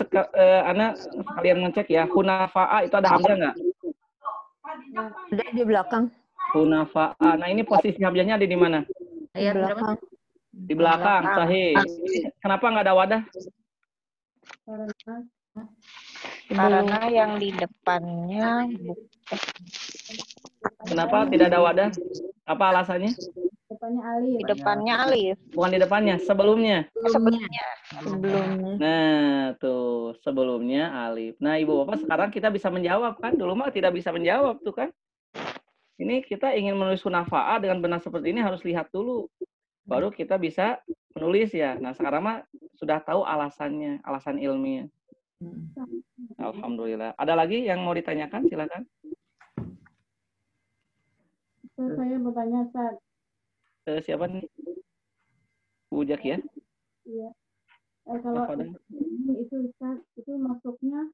anak kalian ngecek ya, hunafa'a itu ada hamzah nggak? Ada di belakang. Hunafa'a. Nah, ini posisi hamzahnya ada di mana? Ayat berapa? Di belakang, sahih. Kenapa nggak ada wadah? Karena yang di depannya Kenapa tidak ada wadah? Apa alasannya? Depannya alif. di depannya alif. Bukan di depannya, sebelumnya. Sebelumnya. Nah, tuh, sebelumnya alif. Nah, Ibu Bapak sekarang kita bisa menjawab kan? Dulu mah tidak bisa menjawab tuh kan? Ini kita ingin menulis hunafa'a dengan benar seperti ini harus lihat dulu. Baru kita bisa menulis ya. Nah, sekarang mah sudah tahu alasannya, alasan ilmiah. Alhamdulillah. Ada lagi yang mau ditanyakan? Silakan. Saya mau tanya, Ustaz. Siapa nih? Bu Jak ya? Iya. Kalau itu Ustaz, itu masuknya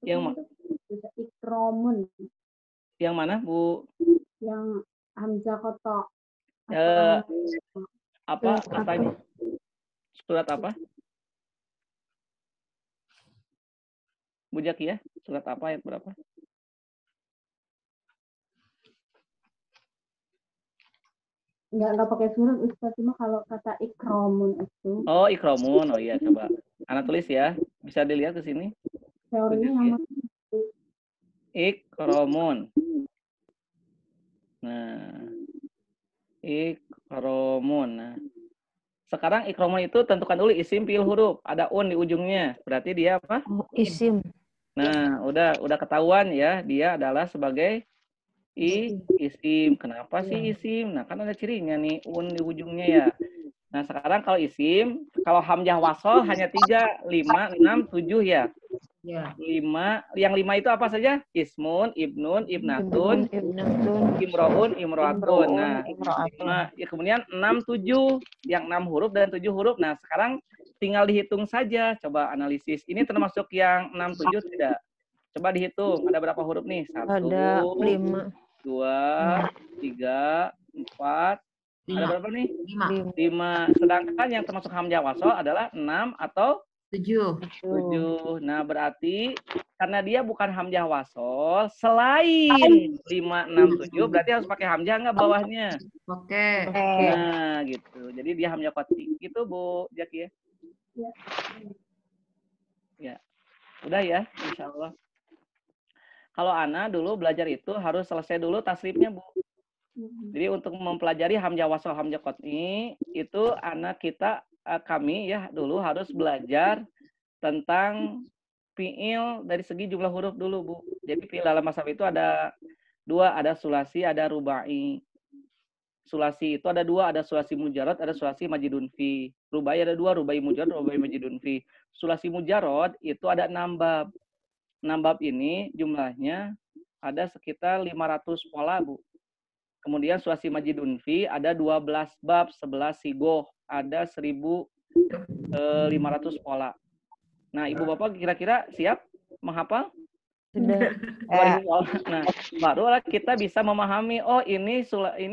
Yang itu ikromun. Yang mana, Bu? Yang hamzah kotok. Apa katanya? Surat apa? Bu Jak ya? Surat apa, ayat berapa? Enggak pakai surat Ustaz, cuma kalau kata ikromun itu. Oh, ikromun. Oh iya, coba. Anak tulis ya. Bisa dilihat ke sini. Teorinya yang mana? Ikromun. Nah. Ikromun. Nah. Sekarang ikromun itu tentukan dulu isim fi'il huruf. Ada un di ujungnya. Berarti dia apa? Isim. Nah, udah ketahuan ya, dia adalah sebagai isim. Kenapa sih isim? Nah, kan ada cirinya nih, un di ujungnya ya. Nah, sekarang kalau isim, kalau hamzah wasol hanya 3, 5, 6, 7 ya. Ya. 5, yang 5 itu apa saja? Ismun, ibnun, ibnatun, imro'un, imro'atun. Nah, ya, kemudian 6, 7, yang 6 huruf dan 7 huruf. Nah, sekarang tinggal dihitung saja. Coba analisis. Ini termasuk yang 6, 7 tidak? Coba dihitung. Ada berapa huruf nih? 1, Ada 5. 2, 3, 4. Ada berapa nih? 5. 5. Sedangkan yang termasuk hamzah wasol adalah 6 atau 7. 7. Nah, berarti karena dia bukan hamzah wasol, selain 5, 6, 7, berarti harus pakai hamzah nggak bawahnya? Oke. Nah, gitu. Jadi dia hamzah qat'i. Gitu, Bu Jaki ya? Ya. Udah ya, insya Allah. Kalau Ana dulu belajar itu harus selesai dulu tasrifnya, Bu. Jadi untuk mempelajari hamzah wasol, hamzah qat'i, itu kami ya dulu harus belajar tentang fi'il dari segi jumlah huruf dulu, Bu. Jadi fi'il dalam mazhab itu ada 2, ada sulasi, ada rubai. Sulasi itu ada 2, ada sulasi mujarad, ada sulasi majidun fi. Rubai ada 2, rubai mujarad, rubai majidun fi. Sulasi mujarad itu ada 6 bab. 6 bab ini jumlahnya ada sekitar 500 pola, Bu. Kemudian sulasi majidun fi ada 12 bab, 11 sigoh, ada 1.500 pola. Nah, Ibu Bapak kira-kira siap menghafal? Sudah. Nah, barulah kita bisa memahami, oh ini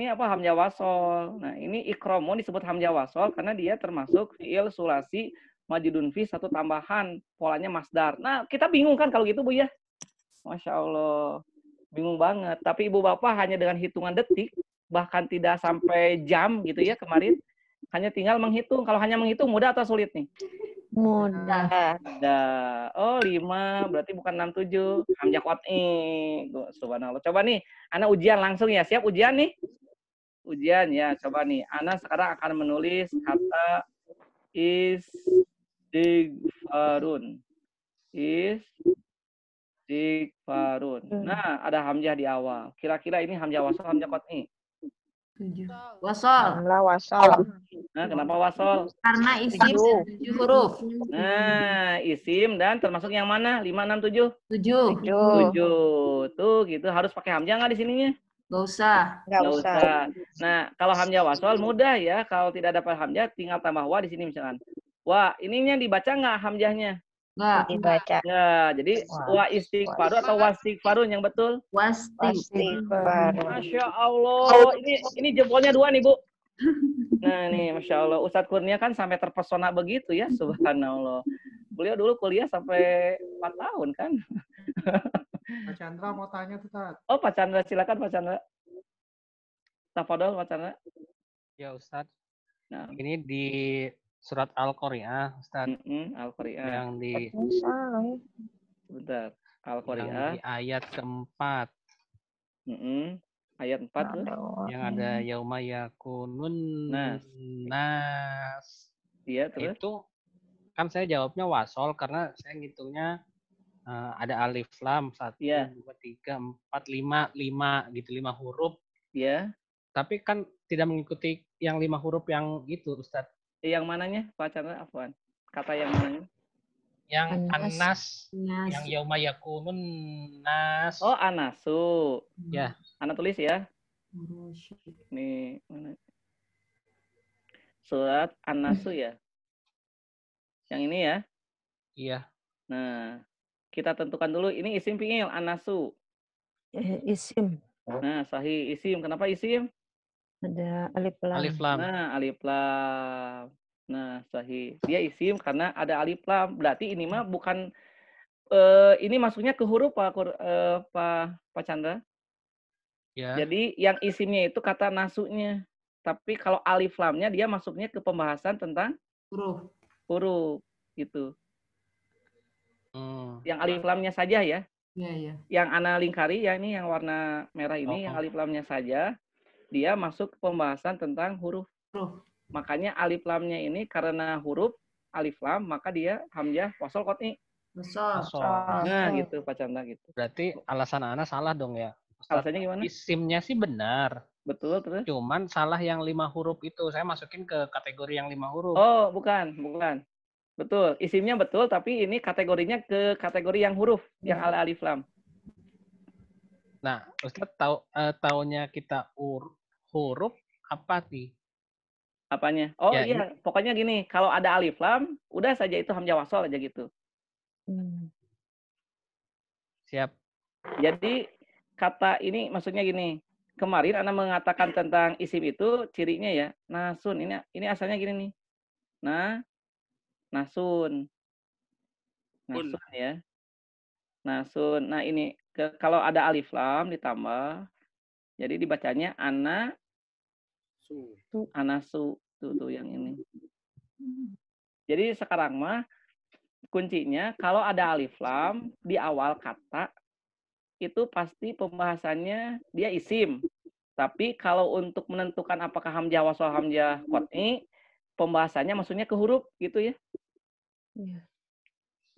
apa hamzah wasol. Nah, ini ikromun disebut hamzah wasol karena dia termasuk fi'il sulasi majidun fi satu tambahan, polanya masdar. Nah, kita bingung kan kalau gitu, Bu ya? Masya Allah. Bingung banget. Tapi Ibu Bapak hanya dengan hitungan detik, bahkan tidak sampai jam gitu ya kemarin, hanya tinggal menghitung. Kalau hanya menghitung mudah atau sulit nih? Mudah. Oh, 5. Berarti bukan 6, 7. Hamzah qat'i. Subhanallah. Coba nih, Ana ujian langsung ya. Siap ujian nih? Ujian ya. Coba nih. Ana sekarang akan menulis kata istighfarun. Istighfarun. Nah, ada hamzah di awal. Kira-kira ini hamzah wasal, hamzah qat'i? Wasol. Hamzah wasal. Nah, kenapa wasal? Karena isim 7 huruf. Nah, isim dan termasuk yang mana? 5, 6, 7? 7. 7. Tuh, gitu. Harus pakai hamzah nggak di sininya? Nggak usah. Nggak usah. Nah, kalau hamzah wasal mudah ya. Kalau tidak dapat hamzah, tinggal tambah wa di sini misalkan. Wah, ininya dibaca nggak hamzahnya? Nggak. Dibaca. Nah, jadi wa istighfaru atau wastighfarun yang betul? Wastighfarun. Masya Allah. Ini jempolnya 2 nih, Bu. Nah, nih, Masya Allah. Ustadz Kurnia kan sampai terpesona begitu ya. Subhanallah. Beliau dulu kuliah sampai 4 tahun kan. Pak Chandra mau tanya tuh, Tat. Oh, Pak Chandra. Silakan, Pak Chandra. Tafadhol, Pak Chandra. Ya, Ustadz. Nah. Ini di surat Al-Qari'ah, Ustadz. Al-Qari'ah. Yang di Bentar. Al-Qari'ah. Yang di ayat keempat. Ayat 4 tuh. Yang ada yauma yakunun nas. Iya, terus. Itu kan saya jawabnya wasol karena saya ngitungnya ada alif lam 1, 2, 3, 4, 5 gitu, 5 huruf. Iya. Tapi kan tidak mengikuti yang 5 huruf yang itu, Ustadz. Yang mananya, Pak Chandra? Afwan. Kata yang mananya? Yang anas, yang yauma yakunun nas. Oh, anasu. Ya. Ana tulis ya. Nih, mana? Surat An-Nasu ya. Yang ini ya. Iya. Nah, kita tentukan dulu ini isim fi'il An-Nasu. Isim. Nah, sahih isim. Kenapa isim? Ada alif lam. Alif lam. Nah, alif lam. Nah, sahih. Dia isim karena ada alif lam. Berarti ini mah bukan ini masuknya ke huruf Pak Chandra. Ya. Jadi yang isimnya itu kata nasunya. Tapi kalau alif lamnya dia masuknya ke pembahasan tentang huruf gitu. Yang alif lamnya saja ya. Iya. Yang ana lingkari ya ini yang warna merah ini yang alif lamnya saja dia masuk ke pembahasan tentang huruf. Makanya alif lamnya ini karena huruf alif lam maka dia hamzah wasal qat'i. Nah, gitu Pak Chandra gitu. Berarti alasan ana salah dong ya. Alasannya gimana? Isimnya sih benar. Betul, terus? Cuman salah yang 5 huruf itu. Saya masukin ke kategori yang 5 huruf. Oh, bukan. Betul. Isimnya betul, tapi ini kategorinya ke kategori yang huruf, yang alif lam. Nah, Ustadz taunya kita huruf apa sih? Apanya? Oh ya, iya, pokoknya gini, kalau ada alif lam, udah saja itu hamzah wasal aja gitu. Siap. Jadi kata ini maksudnya gini. Kemarin Anda mengatakan tentang isim itu cirinya ya, nasun. Ini asalnya gini nih. Nasun ya. Nasun. Nah, ini kalau ada alif lam ditambah jadi dibacanya anasu. Tuh yang ini. Jadi sekarang mah kuncinya kalau ada alif lam di awal kata itu pasti pembahasannya dia isim. Tapi kalau untuk menentukan apakah hamzah wasal hamzah qat'i, pembahasannya maksudnya ke huruf gitu ya.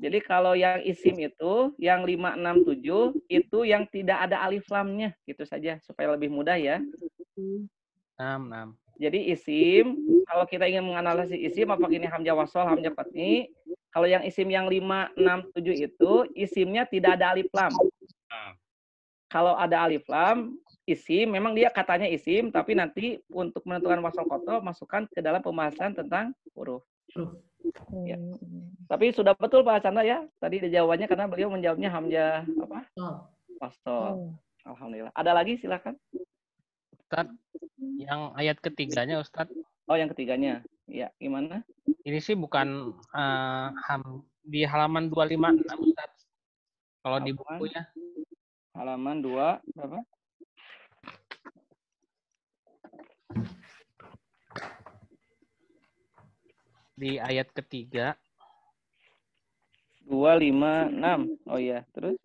Jadi kalau yang isim itu yang 5, 6, 7 itu yang tidak ada alif lamnya gitu saja supaya lebih mudah ya. 6. Jadi isim kalau kita ingin menganalisis isim apakah ini hamzah wasal hamzah qat'i, kalau yang isim yang 5, 6, 7 itu isimnya tidak ada alif lam. Kalau ada alif lam, isim, memang dia katanya isim, tapi nanti untuk menentukan wasal qat'i masukkan ke dalam pembahasan tentang huruf. Ya. Tapi sudah betul Pak Chandra ya, tadi jawabannya karena beliau menjawabnya hamzah apa? Wasal. Alhamdulillah. Ada lagi silakan. Ustadz, yang ayat ketiganya Ustadz. Oh, yang ketiganya. Ya, gimana? Ini sih bukan di halaman 256 Ustadz. Kalau di bukunya. Halaman 2 berapa? Di ayat ketiga. 2, 5, 6. Oh iya, terus?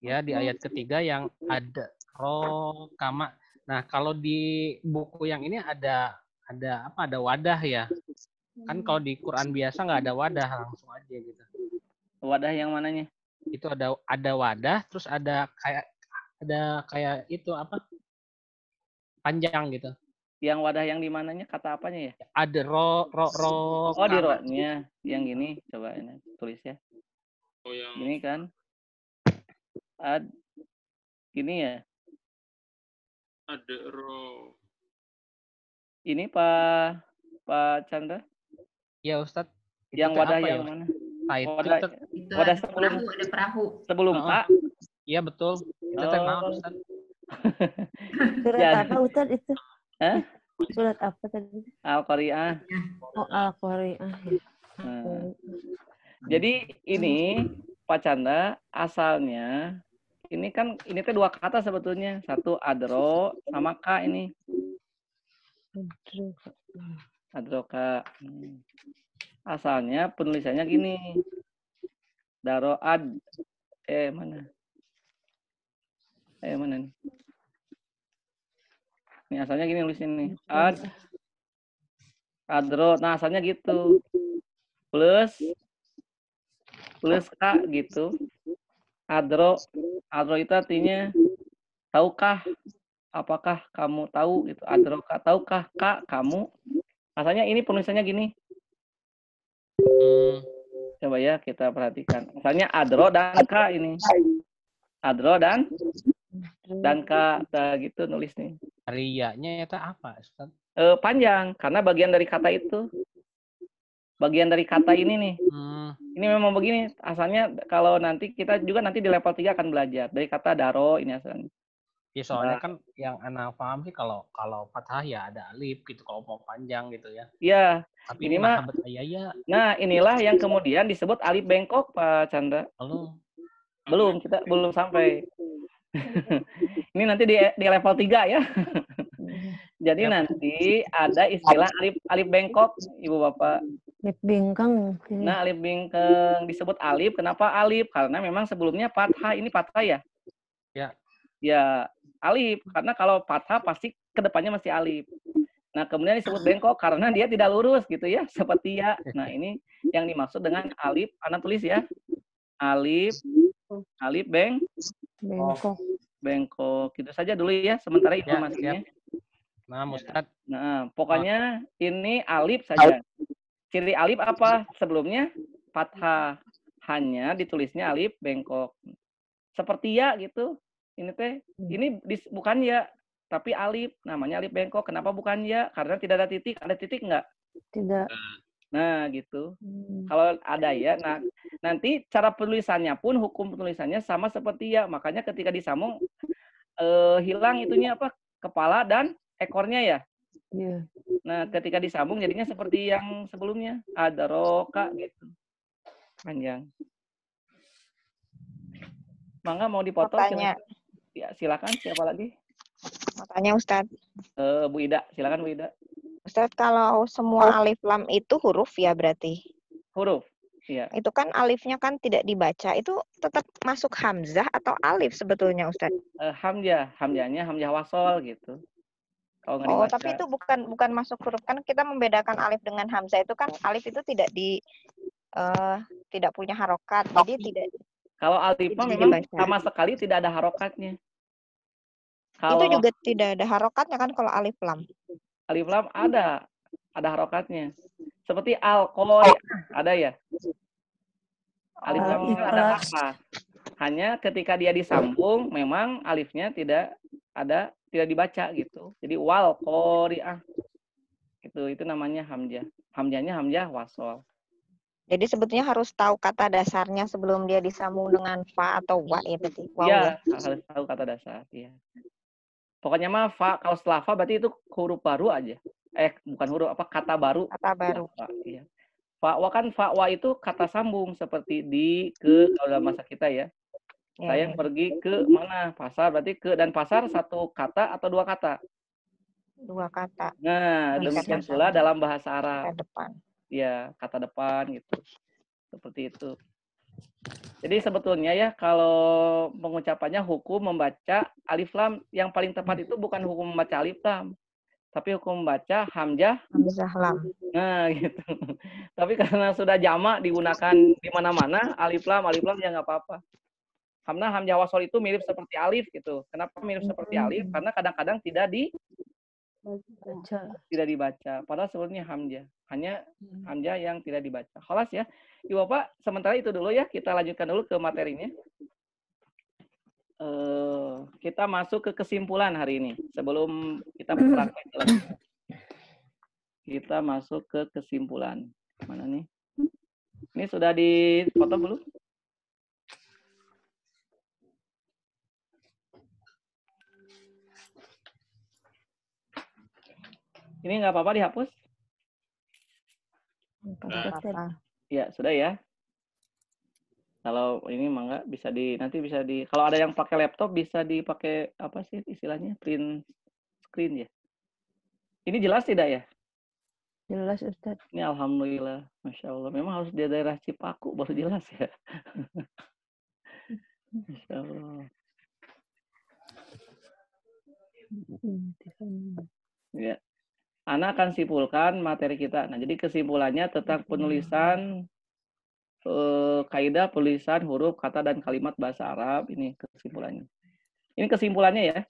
Ya, di ayat ketiga yang ada ro kama. Nah, kalau di buku yang ini ada apa? Ada wadah ya. Kan kalau di Quran biasa nggak ada wadah, langsung aja gitu. Wadah yang mananya? Itu ada wadah, terus ada kayak itu apa? Panjang gitu. Yang wadah yang di mananya kata apanya ya? Ada ro Oh, di kama. ro-nya. Yang gini, coba ini tulis ya. Oh, yang Gini kan? Gini ya. ada ro. Ini Pak Chandra? Ya, Ustadz. Yang wadah apa yang ya? mana? Wadah Wadah sebelum Ada perahu. Sebelum Pak. Iya, betul. Itu teh naon, Ustadz? Surat apa Ustadz itu? Hah? Surat apa tadi? Al-Qari'ah. Oh, Al-Qari'ah. Nah, jadi ini Pak Chandra asalnya ini teh dua kata sebetulnya. Satu adro sama ka ini. Adroka. Asalnya penulisannya gini. Daroad. Mana? Mana nih? Ini asalnya gini nulisin nih. Adro. Nah, asalnya gitu. Plus K gitu. Adro itu artinya tahukah? Apakah kamu tahu gitu? Adroka, tahukah Kak kamu? Asalnya ini penulisannya gini. Coba ya kita perhatikan. Asalnya adro dan K ini. Adro dan K gitu nulis nih. Riyanya itu apa, Ustaz? Panjang karena bagian dari kata itu. Bagian dari kata ini nih. Ini memang begini. Asalnya kalau nanti kita juga nanti di level 3 akan belajar dari kata daro ini asalnya. Ya soalnya kan yang anak paham sih kalau fathah ya ada alif gitu kalau mau panjang gitu ya. Iya. Tapi ini mah Nah, inilah yang kemudian disebut alif bengkok, Pak Chandra. Belum, kita belum sampai. Ini nanti di level 3 ya. Jadi nanti ada istilah alif bengkok, Ibu Bapak. Alif bingkang. Nah, alif bingkang disebut alif. Kenapa alif? Karena memang sebelumnya fathah. Ini fathah ya? Ya. Ya, alif. Karena kalau fathah pasti kedepannya masih alif. Nah, kemudian disebut bengkok karena dia tidak lurus gitu ya, seperti ya. Nah, ini yang dimaksud dengan alif. Anak tulis ya. Alif bengkok. Gitu saja dulu ya, sementara informasinya. Nah, Ustaz. Nah, pokoknya ini alif saja. Ciri alif apa? Sebelumnya fathah. Hanya ditulisnya alif bengkok. Seperti ya gitu. Ini bukan ya, tapi alif. Namanya alif bengkok. Kenapa bukan ya? Karena tidak ada titik. Ada titik nggak? Tidak. Nah, gitu. Kalau ada ya, nah nanti cara penulisannya pun hukum penulisannya sama seperti ya. Makanya ketika disambung hilang itunya apa? Kepala dan ekornya ya. Iya. Nah, ketika disambung jadinya seperti yang sebelumnya. Ada roka gitu. Panjang. Mangga mau dipotong? Ya, silakan. Siapa lagi? Mau tanya Ustadz. Bu Ida, silakan Bu Ida. Ustadz, kalau semua alif lam itu huruf ya berarti? Huruf, iya. Itu kan alifnya kan tidak dibaca, itu tetap masuk hamzah atau alif sebetulnya Ustadz? Hamzahnya hamzah wasol gitu. Kalau nggak dibaca. Tapi itu bukan masuk huruf, kan kita membedakan alif dengan hamzah itu kan alif itu tidak punya harokat, jadi tidak. Kalau alif memang sama sekali tidak ada harokatnya. Itu juga tidak ada harokatnya kan kalau alif lam? Alif lam ada harokatnya. Seperti al-qari'ah ada ya. Alif lam ada apa? Hanya ketika dia disambung memang alifnya tidak dibaca gitu. Jadi wal qari'ah. Itu namanya hamzah. Hamzahnya hamzah wasol. Jadi sebetulnya harus tahu kata dasarnya sebelum dia disambung dengan fa atau wa ya berarti. Iya, harus tahu kata dasar. Iya. Pokoknya mah fa, kalau setelah fa berarti itu huruf baru aja. Bukan huruf apa, kata baru. Kata baru. Fa, iya. Fa-wa kan fa-wa itu kata sambung seperti di, ke, kalau dalam bahasa kita ya. Saya pergi ke mana? Pasar, berarti ke dan pasar satu kata atau dua kata? Dua kata. Nah, demikian pula dalam bahasa Arab. Kata depan. Ya, kata depan gitu. Seperti itu. Jadi sebetulnya ya kalau pengucapannya hukum membaca alif lam, yang paling tepat itu bukan hukum membaca alif lam, tapi hukum membaca hamzah lam. Nah, gitu. Tapi karena sudah jamak digunakan di mana-mana, alif lam ya nggak apa-apa. Karena hamzah wasol itu mirip seperti alif gitu. Kenapa mirip seperti alif? Karena kadang-kadang tidak dibaca. Padahal sebenarnya hamzah. Hanya hamzah yang tidak dibaca. Khalas ya. Ibu Bapak, sementara itu dulu ya. Kita lanjutkan dulu ke materinya. Kita masuk ke kesimpulan hari ini. Sebelum kita praktek lagi. Kita masuk ke kesimpulan. Mana nih? Ini sudah dipoto belum? Ini nggak apa-apa dihapus? Ya, sudah ya. Kalau ini mangga bisa nanti bisa kalau ada yang pakai laptop bisa dipakai apa sih istilahnya? Print screen ya. Ini jelas tidak ya? Jelas Ustaz. Ini alhamdulillah, masya Allah. Memang harus di daerah Cipaku baru jelas ya. Masya Allah. Ya. Ana akan simpulkan materi kita. Nah, jadi kesimpulannya tentang penulisan kaidah penulisan huruf, kata dan kalimat bahasa Arab. Ini kesimpulannya. Ini kesimpulannya ya.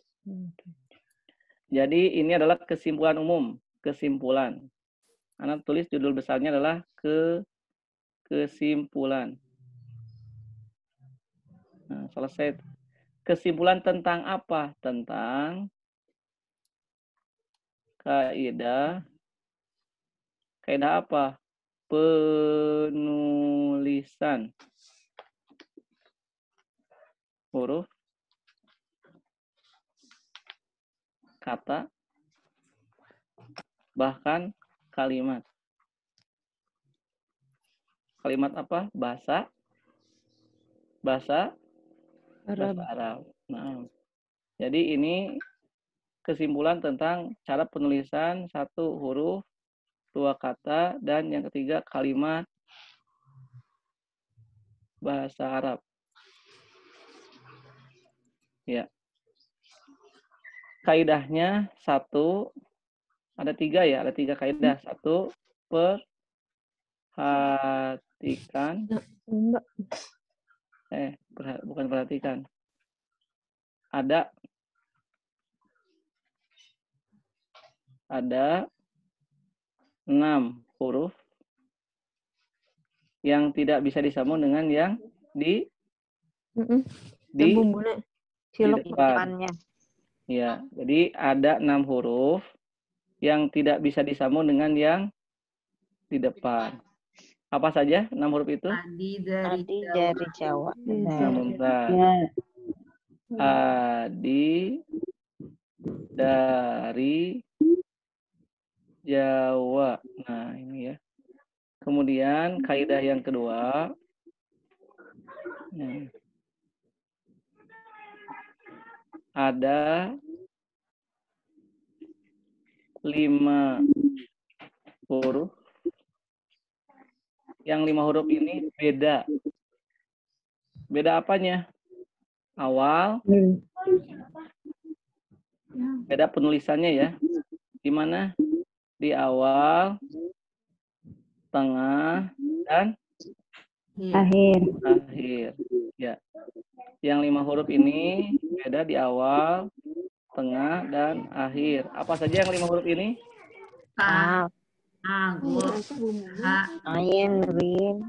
Jadi ini adalah kesimpulan umum. Kesimpulan. Ana tulis judul besarnya adalah kesimpulan. Nah, selesai. Kesimpulan tentang apa? Tentang kaidah apa? Penulisan huruf, kata, bahkan kalimat. Kalimat apa? Bahasa Arab. Nah, jadi ini kesimpulan tentang cara penulisan 1 huruf, 2 kata, dan yang ketiga kalimat bahasa Arab. Ya. Kaidahnya 1, ada 3 ya, ada 3 kaidah. 1, perhatikan. Bukan perhatikan. Ada 6 huruf yang tidak bisa disambung dengan yang di depannya. Ya, jadi ada 6 huruf yang tidak bisa disambung dengan yang di depan. Apa saja 6 huruf itu? Adi dari Jawa. Adi dari Jawa. Nah, ini ya. Kemudian kaidah yang kedua. Ada 5 huruf. Yang 5 huruf ini beda. Beda apanya? Awal. Beda penulisannya ya. Di mana? Di awal, tengah, dan akhir. Ya. Yang 5 huruf ini beda di awal, tengah, dan akhir. Apa saja yang 5 huruf ini? Kaf, Guf, Ha, Ain, Rin.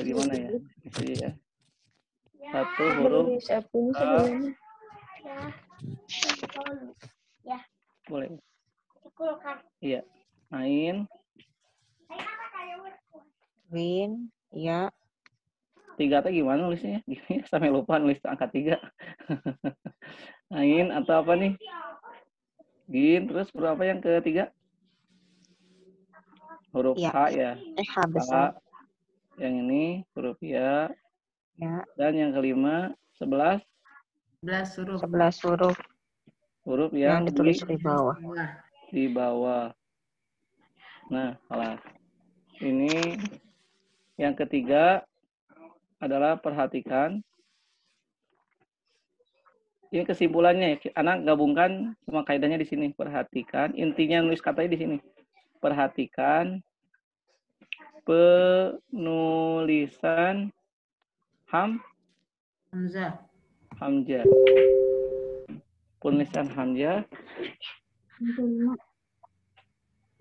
Gimana ya? Ini ya. 1 huruf boleh. Iya. Ain. Rin, ya. 3 teh gimana nulisnya? Gini sampai lupa nulis angka 3. Ain atau apa nih? Gin, terus huruf apa yang ketiga? Huruf Ya. H ya. H besar. Yang ini huruf ya. Ya. Dan yang kelima 11 huruf. 11 huruf. Huruf yang ditulis di bawah. Di bawah. Nah, salah. Ini Yang ketiga adalah perhatikan. Ini kesimpulannya, anak gabungkan semua kaidahnya di sini. Perhatikan, intinya nulis katanya di sini. Perhatikan penulisan Hamzah. Hamzah. Penulisan Hamzah.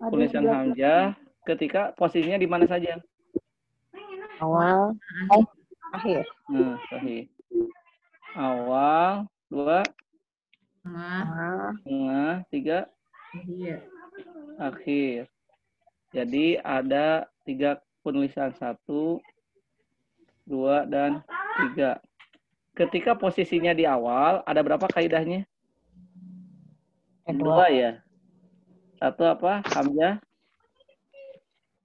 Penulisan Hamzah ketika posisinya di mana saja? Awal, akhir. Nah, sahih. Awal, 2, tengah, 3, akhir. Jadi ada 3 penulisan, 1, 2, dan 3. Ketika posisinya di awal, ada berapa kaidahnya? 2 ya. 1 apa? Hamzah,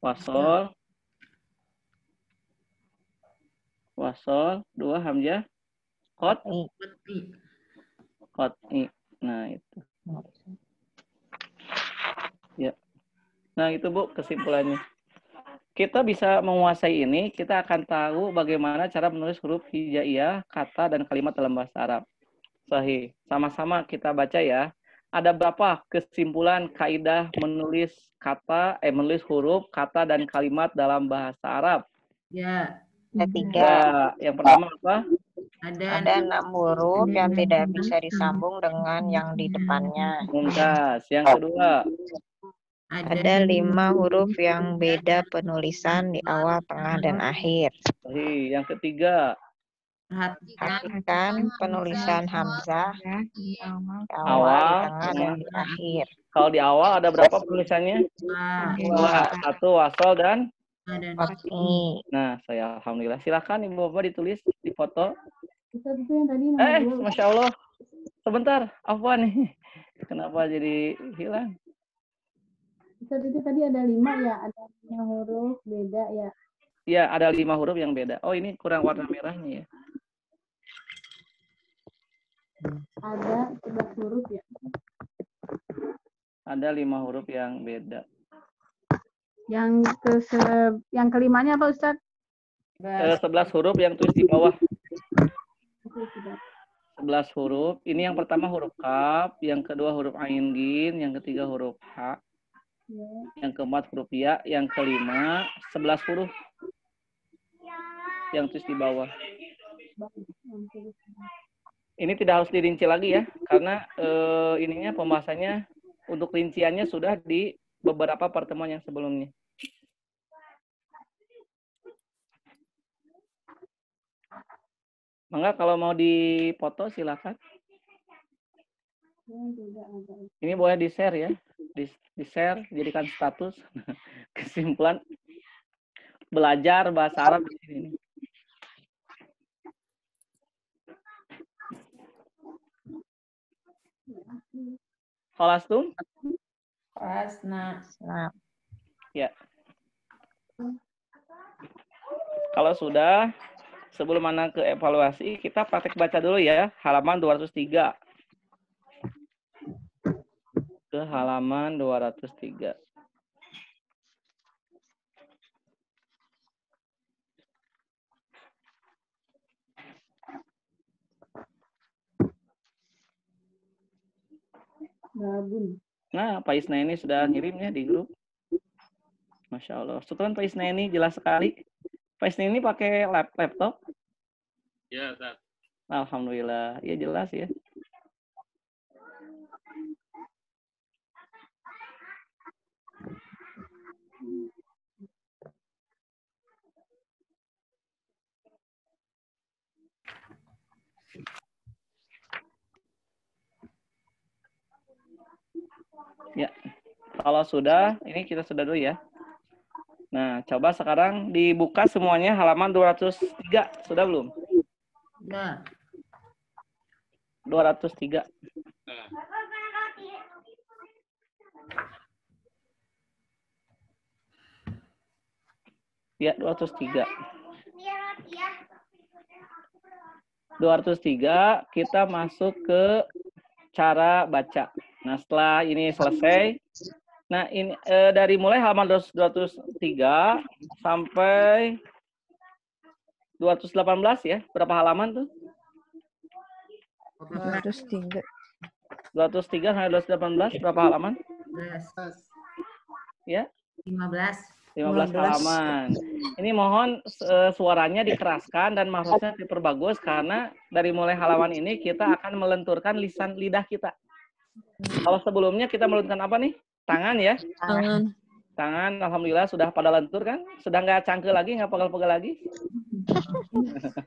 wasol, 2 hamzah, qat'i. Nah, itu. Ya. Nah, itu Bu kesimpulannya. Kita bisa menguasai ini, kita akan tahu bagaimana cara menulis huruf hijaiyah, kata dan kalimat dalam bahasa Arab. Sahih. Sama-sama kita baca ya. Ada berapa kesimpulan kaidah menulis kata, menulis huruf, kata dan kalimat dalam bahasa Arab? Ya. Ada 3. Ya, yang pertama apa? Ada 6 huruf yang tidak bisa disambung dengan yang di depannya. Mumtaz. Yang kedua? Ada 5 huruf yang beda penulisan di awal, tengah, dan akhir. Sahih. Yang ketiga? Perhatikan penulisan hamzah di awal, di tengah, dan di akhir. Kalau di awal ada berapa penulisannya? 2. 1 wasol dan qat'i. Nah, saya alhamdulillah. Silakan Ibu Bapak ditulis di foto. Ustaz, itu yang tadi nomor 2. Masya Allah. Sebentar, apa nih? Kenapa jadi hilang? Ustaz, itu tadi ada 5 ya, ada 5 huruf beda ya. Iya, ada 5 huruf yang beda. Oh, ini kurang warna merahnya ya. Ada 11 huruf ya. Ada 5 huruf yang beda. Yang kelimanya apa Ustaz? 11 huruf yang tulis di bawah. 11 huruf. Ini yang pertama huruf kaf, yang kedua huruf ain gin, yang ketiga huruf ha, yang keempat huruf ya, yang kelima 11 huruf yang tulis di bawah. Ini tidak harus dirinci lagi ya, karena ininya pembahasannya untuk rinciannya sudah di beberapa pertemuan yang sebelumnya. Mangga kalau mau dipoto silakan. Ini boleh di-share ya. Di-share, jadikan status. Kesimpulan belajar bahasa Arab di sini. Khalastum? Nah. Ya. Kalau sudah, sebelum mana ke evaluasi, kita praktek baca dulu ya, halaman 203. Ke halaman 203. Nah, Pak Isna ini sudah ngirimnya di grup. Masya Allah. Setelah Pak Isna ini jelas sekali. Pak Isna ini pakai laptop? Ya, Ustaz. Alhamdulillah. Ya jelas ya. Ya, kalau sudah, ini kita sudah dulu ya. Nah, coba sekarang dibuka semuanya halaman 203. Sudah belum? Sudah. 203. Ya, 203. 203, kita masuk ke cara baca. Nah, setelah ini selesai, nah ini dari mulai halaman 203 sampai 218 ya. Berapa halaman tuh? 203. 203 sampai 218 berapa halaman? 15. Ya. 15. 15 halaman. Ini mohon suaranya dikeraskan dan maksudnya diperbagus karena dari mulai halaman ini kita akan melenturkan lidah kita. Kalau sebelumnya kita melenturkan apa nih? Tangan ya? Tangan, alhamdulillah sudah pada lentur kan? Sudah nggak cangkel lagi, nggak pegel-pegel lagi?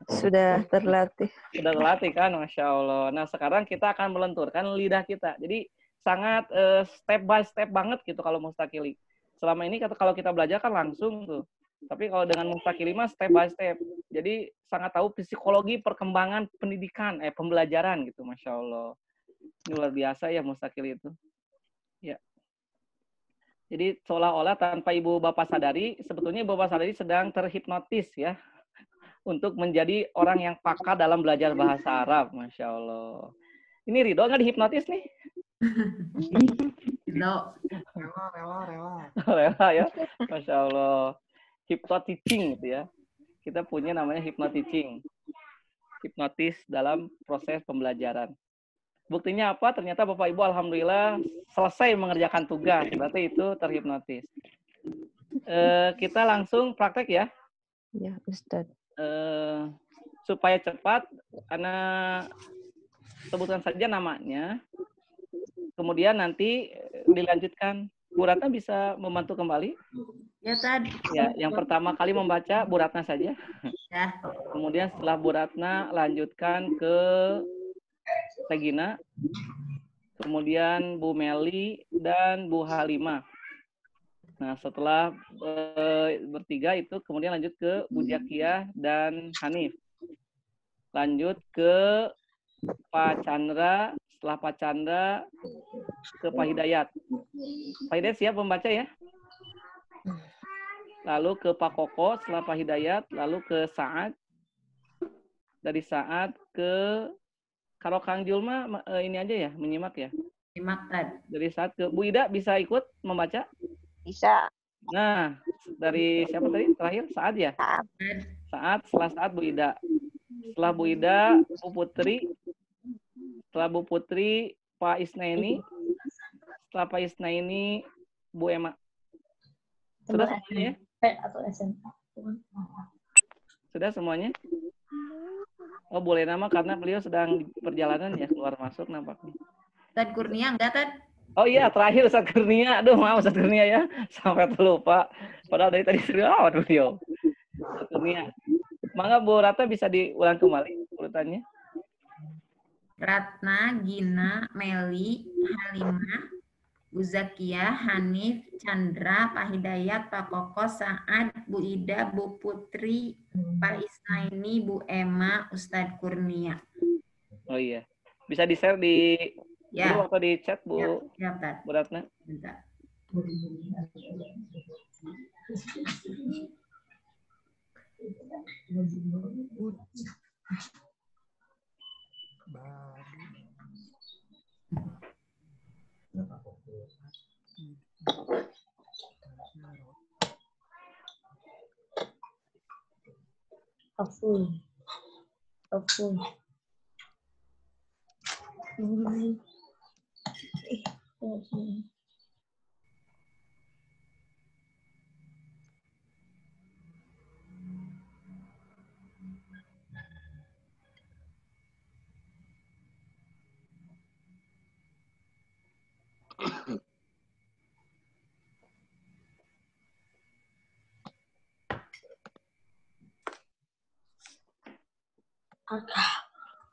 Sudah terlatih. Sudah terlatih kan, Masya Allah. Nah sekarang kita akan melenturkan lidah kita. Jadi sangat step by step banget gitu kalau mustakili. Selama ini kalau kita belajar kan langsung tuh. Tapi kalau dengan mustakili mah step by step. Jadi sangat tahu psikologi perkembangan pendidikan, pembelajaran gitu, Masya Allah. Ini luar biasa ya mustakili itu. Ya. Jadi seolah-olah tanpa ibu bapak sadari, sebetulnya ibu bapak sadari sedang terhipnotis ya. Untuk menjadi orang yang pakar dalam belajar bahasa Arab, Masya Allah. Ini Ridho nggak dihipnotis nih? Ridho. Rela ya, Masya Allah. Hypnoteaching gitu ya. Kita punya namanya hypnoteaching. Hipnotis dalam proses pembelajaran. Buktinya apa? Ternyata Bapak Ibu alhamdulillah selesai mengerjakan tugas. Berarti itu terhipnotis. Kita langsung praktek ya. Ya, Ustaz. Supaya cepat, Ana sebutkan saja namanya. Kemudian nanti dilanjutkan. Bu Ratna bisa membantu kembali? Ya, tadi. Ya, yang pertama kali membaca Bu Ratna saja. Ya. Kemudian setelah Bu Ratna lanjutkan ke Regina. Kemudian Bu Meli dan Bu Halimah. Nah, setelah bertiga itu kemudian lanjut ke Bu Jakiah dan Hanif. Lanjut ke Pak Chandra, setelah Pak Chandra ke Pak Hidayat. Pak Hidayat siap membaca ya? Lalu ke Pak Koko, setelah Pak Hidayat, lalu ke Saad. Dari Saad ke kalau Kang Julma ini aja ya, menyimak ya? Menyimak tadi. Dari Saad ke Bu Ida bisa ikut membaca? Bisa. Nah, dari siapa tadi? Terakhir Saad ya? Saad, setelah Saad Bu Ida. Setelah Bu Ida, Bu Putri. Setelah Bu Putri, Pak Isnaini. Setelah Pak Isnaini, Bu Emma. Sudah semuanya? Sudah semuanya? Oh, boleh nama karena beliau sedang perjalanan ya, keluar masuk nampaknya. Ustaz Kurnia enggak, Tad? Oh iya, terakhir Ustaz Kurnia. Aduh, maaf Ustaz Kurnia ya. Sampai terlupa. Padahal dari tadi serius beliau. Ustaz Kurnia. Mangga Bu Ratna bisa diulang kembali urutannya. Ratna, Gina, Meli, Halimah, Bu Zakiah, Hanif, Chandra, Pak Hidayat, Pak Koko, Saad, Bu Ida, Bu Putri, Pak Isnaini, Bu Emma, Ustadz Kurnia. Oh iya. Bisa di-share di grup atau di chat, Bu? Ya, Bu Ratna. Bentar.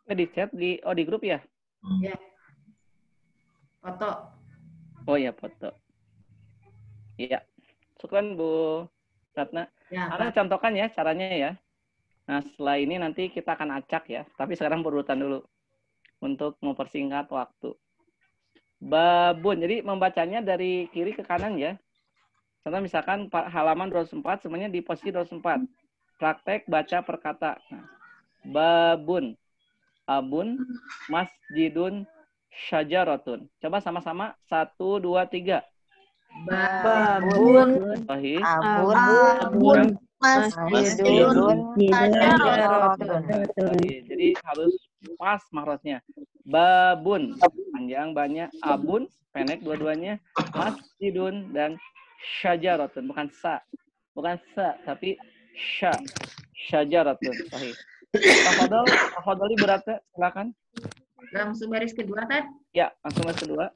Di chat di grup ya? Ya. Foto. Oh ya, foto. Iya. Syukran Bu Ratna. Ya, Ana contohkan ya caranya ya. Nah, setelah ini nanti kita akan acak ya. Tapi sekarang berurutan dulu. Untuk mempersingkat waktu. Babun. Jadi membacanya dari kiri ke kanan ya. Contoh misalkan halaman 204 semuanya di posisi 204. Praktek baca per kata. Nah, babun. Abun, masjidun, syajaratun. Coba sama-sama. 1, 2, 3. Babun. Sahih. Abun. Masjidun sajaratun. Jadi harus pas makrotnya. Babun panjang banyak, abun pendek dua-duanya, masjidun dan syajaratun, bukan sa tapi sya, syajaratun. Sahih. Tafadhali berarti silakan. Langsung baris kedua, Tad. Ya, langsung baris kedua.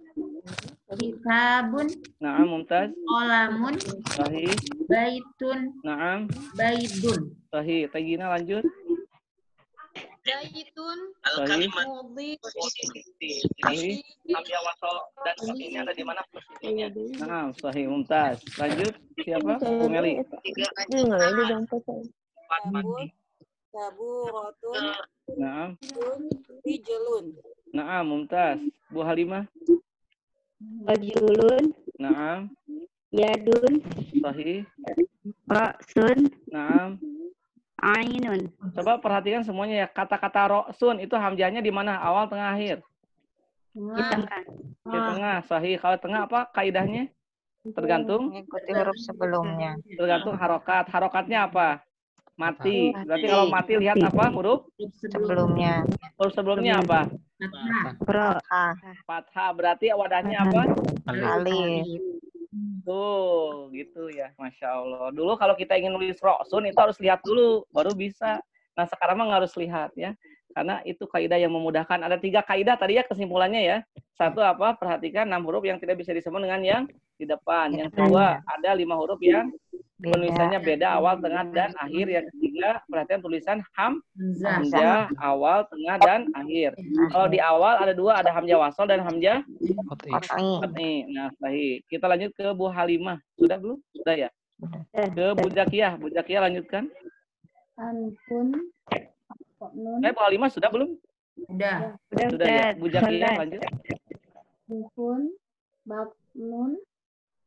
Kitabun. Naam, mumtaz. Qalamun. Sahih. Baitun. Naam. Baidun. Sahih. Tegina lanjut. Zaitun. Sahih. Sahih. Hamzah wasal dan posisinya ada di mana posisinya? Naam, sahih, mumtaz. Lanjut, siapa? Bu Meli. Saburatun. Naam. Rijlun. Naam, mumtaz. Bu Halimah. Rajulun. Naam. Yadun. Sahih. Ra'sun. Naam. Ainun. Coba perhatikan semuanya ya. Kata-kata ro'sun itu hamzahnya di mana? Awal, tengah, akhir? Di tengah. Di tengah, sahih. Kalau tengah apa kaidahnya? Tergantung? Mengikuti huruf sebelumnya. Tergantung harokat. Harokatnya apa? Mati. Berarti kalau mati lihat apa? Huruf? Sebelumnya. Huruf sebelumnya apa? Fathah. Berarti wadahnya apa? Alif. Tuh, gitu ya. Masya Allah. Dulu kalau kita ingin nulis ro'sun itu harus lihat dulu, baru bisa. Nah, sekarang mah nggak harus lihat ya. Karena itu kaidah yang memudahkan. Ada 3 kaidah tadi ya kesimpulannya ya. Satu apa? Perhatikan 6 huruf yang tidak bisa disebut dengan yang di depan. Yang kedua, ada 5 huruf yang penulisannya beda awal, tengah, dan akhir. Yang ketiga, perhatian tulisan hamzah awal, tengah, dan akhir. Kalau di awal ada 2, ada hamzah wasal dan hamzah qat'i. Nah, sahih. Kita lanjut ke Bu Halimah. Sudah belum? Sudah ya? Ke Bu Zakiyah. Bu Zakiyah lanjutkan. Anpun. Bu Halimah sudah belum? Sudah. Sudah ya. Bu Zakiyah lanjut. Bukun. Baknun.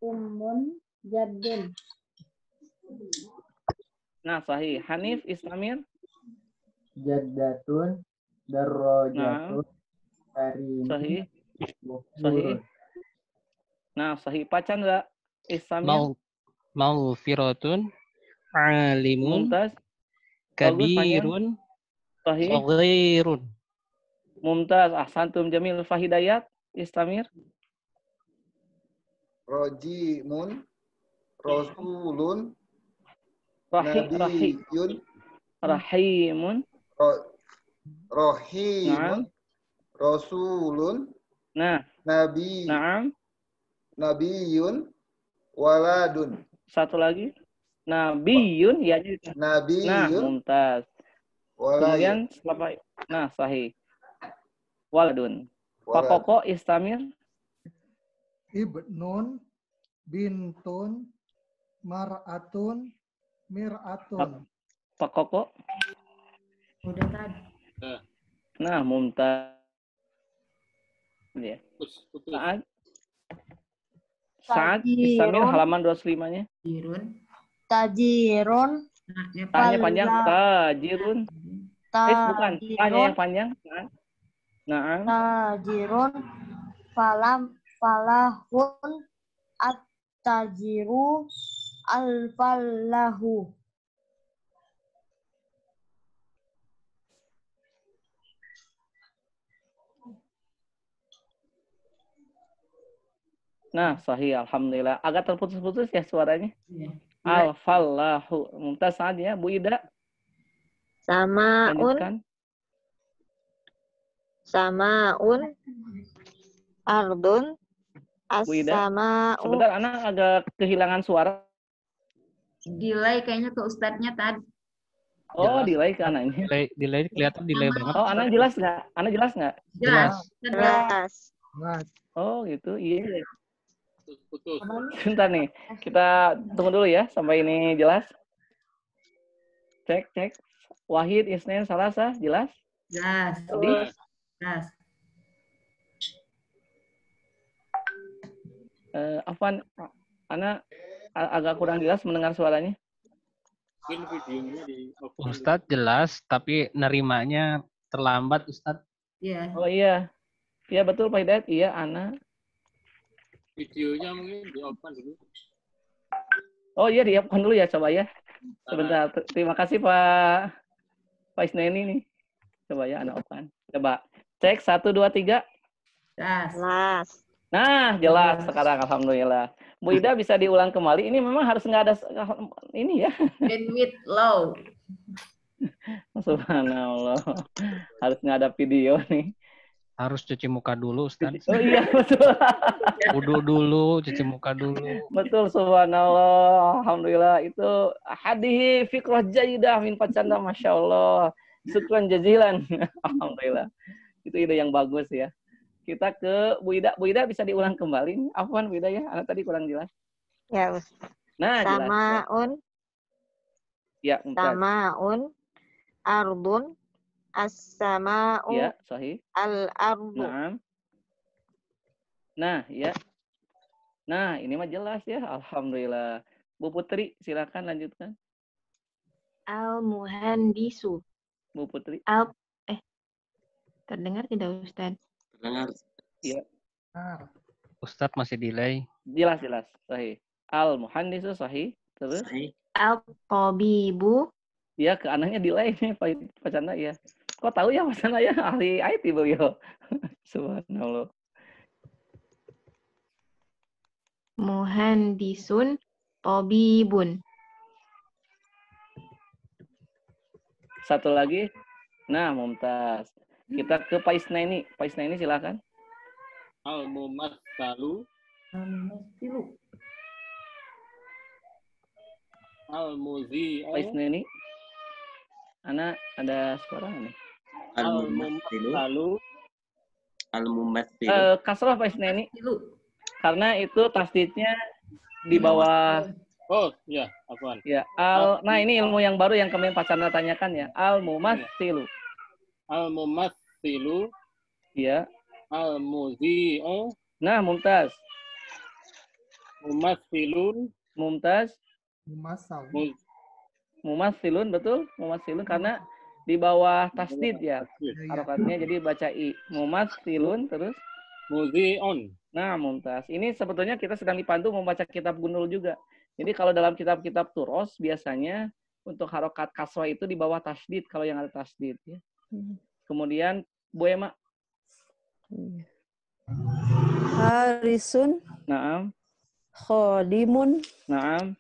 Umun. Jadun. Nah, sahih. Hanif Islamir. Jaddatun. Darrojatun. Karimun. Sahih. Sahih. Nah, sahih. Pak Chandra Islamir. Maghfiratun. Alimun. Mumtaz. Kabirun. Sahih. Saghirun. Mumtaz. Ahsantum jamil. Fahidayat Islamir. Rojimun. Rasulun. Nabiyun. Rahimun. Rahimun. Rasulun. Nah. Nabiyun. Waladun. Satu lagi. Nabiyun. Ya, Nabiyun. Nah, mumtaz. Kemudian setelah nah, sahih. Waladun. Pak Koko Istamir. Ibnun. Bintun. Mar'atun. Mir'atun. Pak Koko. Udah tadi. Nah, mumtaz. Ya. Saat Istamir halaman 25-nya. Tajirun. Tanya panjang. Tajirun. Bukan. Tanya yang panjang. Nah. Tajirun. Falahun. At-tajiru. Al-falahu. Nah, sahih, alhamdulillah. Agak terputus-putus ya suaranya. Iya. Al-falahu. Mumtaz saja, Bu Ida. Samaun. Samaun. Ardun. Bu Ida. As-sama'u. Sebentar, anak agak kehilangan suara. Delay kayaknya ke Ustadznya tadi. Oh, delay ke anaknya. Delay kelihatan delay banget. Oh, anak jelas nggak? Anak jelas nggak? Jelas. Oh, gitu. Iya. Putus. Bentar nih. Kita tunggu dulu ya sampai ini jelas. Cek. Wahid, Isnin, Salasa, jelas? Jelas. Jelas. Afwan, anak agak kurang jelas mendengar suaranya. Ustadz jelas, tapi nerimanya terlambat, Ustadz. Iya. Oh iya. Iya betul Pak Hidayat. Iya, Ana. Videonya mungkin di-off dulu. Oh iya, di-off dulu ya, coba ya. Sebentar. Terima kasih Pak Isneni nih. Coba ya anak opan. Coba cek 1 2 3. Jelas. Nah, jelas sekarang alhamdulillah. Bu Ida bisa diulang kembali. Ini memang harus nggak ada ini ya. Bandwidth low. Subhanallah. Harus nggak ada video nih. Harus cuci muka dulu, Ustaz. Oh iya, betul. Wudu dulu, cuci muka dulu. Betul, subhanallah. Alhamdulillah. Itu hadhihi fikrah jayidah min Pacanda, Masya Allah. Syukran jazilan. Alhamdulillah. Itu ide yang bagus ya. Kita ke Bu Ida. Bu Ida bisa diulang kembali. Afwan Bu Ida ya, anak tadi kurang jelas. Ya, Ustaz. Nah, jelas. Samaun. Ya, Samaun. Ardun. As-sama'u. Ya, sahih. Al-ardu. Naam. Nah, ya. Nah, ini mah jelas ya. Alhamdulillah. Bu Putri, silakan lanjutkan. Al-muhandisu. Bu Putri. Terdengar tidak, Ustaz? Terdengar. Iya. Ustaz masih delay. Jelas. Sahih. Al-muhandisu sahih. Terus? Sahih. Al-tabibu. Ya, ke anaknya delay nih Pak Chandra ya. Kok tahu ya Pak Chandra ya? Ahli IT beliau. Subhanallah. Muhandisun tabibun. Satu lagi. Nah, mumtaz. Kita ke Pak Isnaini. Pak Isnaini silakan. Al-mumatsalu. Al-muzi'u. Pak Isnaini. Anak ada suara nih. Al-mumatsilu. Al-mumatsilu. Kasrah Pak Isnaini. Karena itu tasdidnya di bawah. Oh, ya, afwan. Ya, nah ini ilmu yang baru yang kemarin Pak Chandra tanyakan ya. Al-mumatsilu. Al-mumatsilu. Ya. Al-muzi'u. Nah, mumtaz. Mumatsilun. Mumtaz. Mumatsilun, betul? Mumatsilun karena di bawah tasdid ya. Harokatnya jadi baca i. Mumatsilun terus muzi'un. Nah, mumtaz. Ini sebetulnya kita sedang dipandu membaca kitab Gunul juga. Jadi kalau dalam kitab-kitab Turos biasanya untuk harokat kasroh itu di bawah tasdid kalau yang ada tasdid ya. Kemudian Bu Ema. Harisun. Naam. Khodimun. Naam.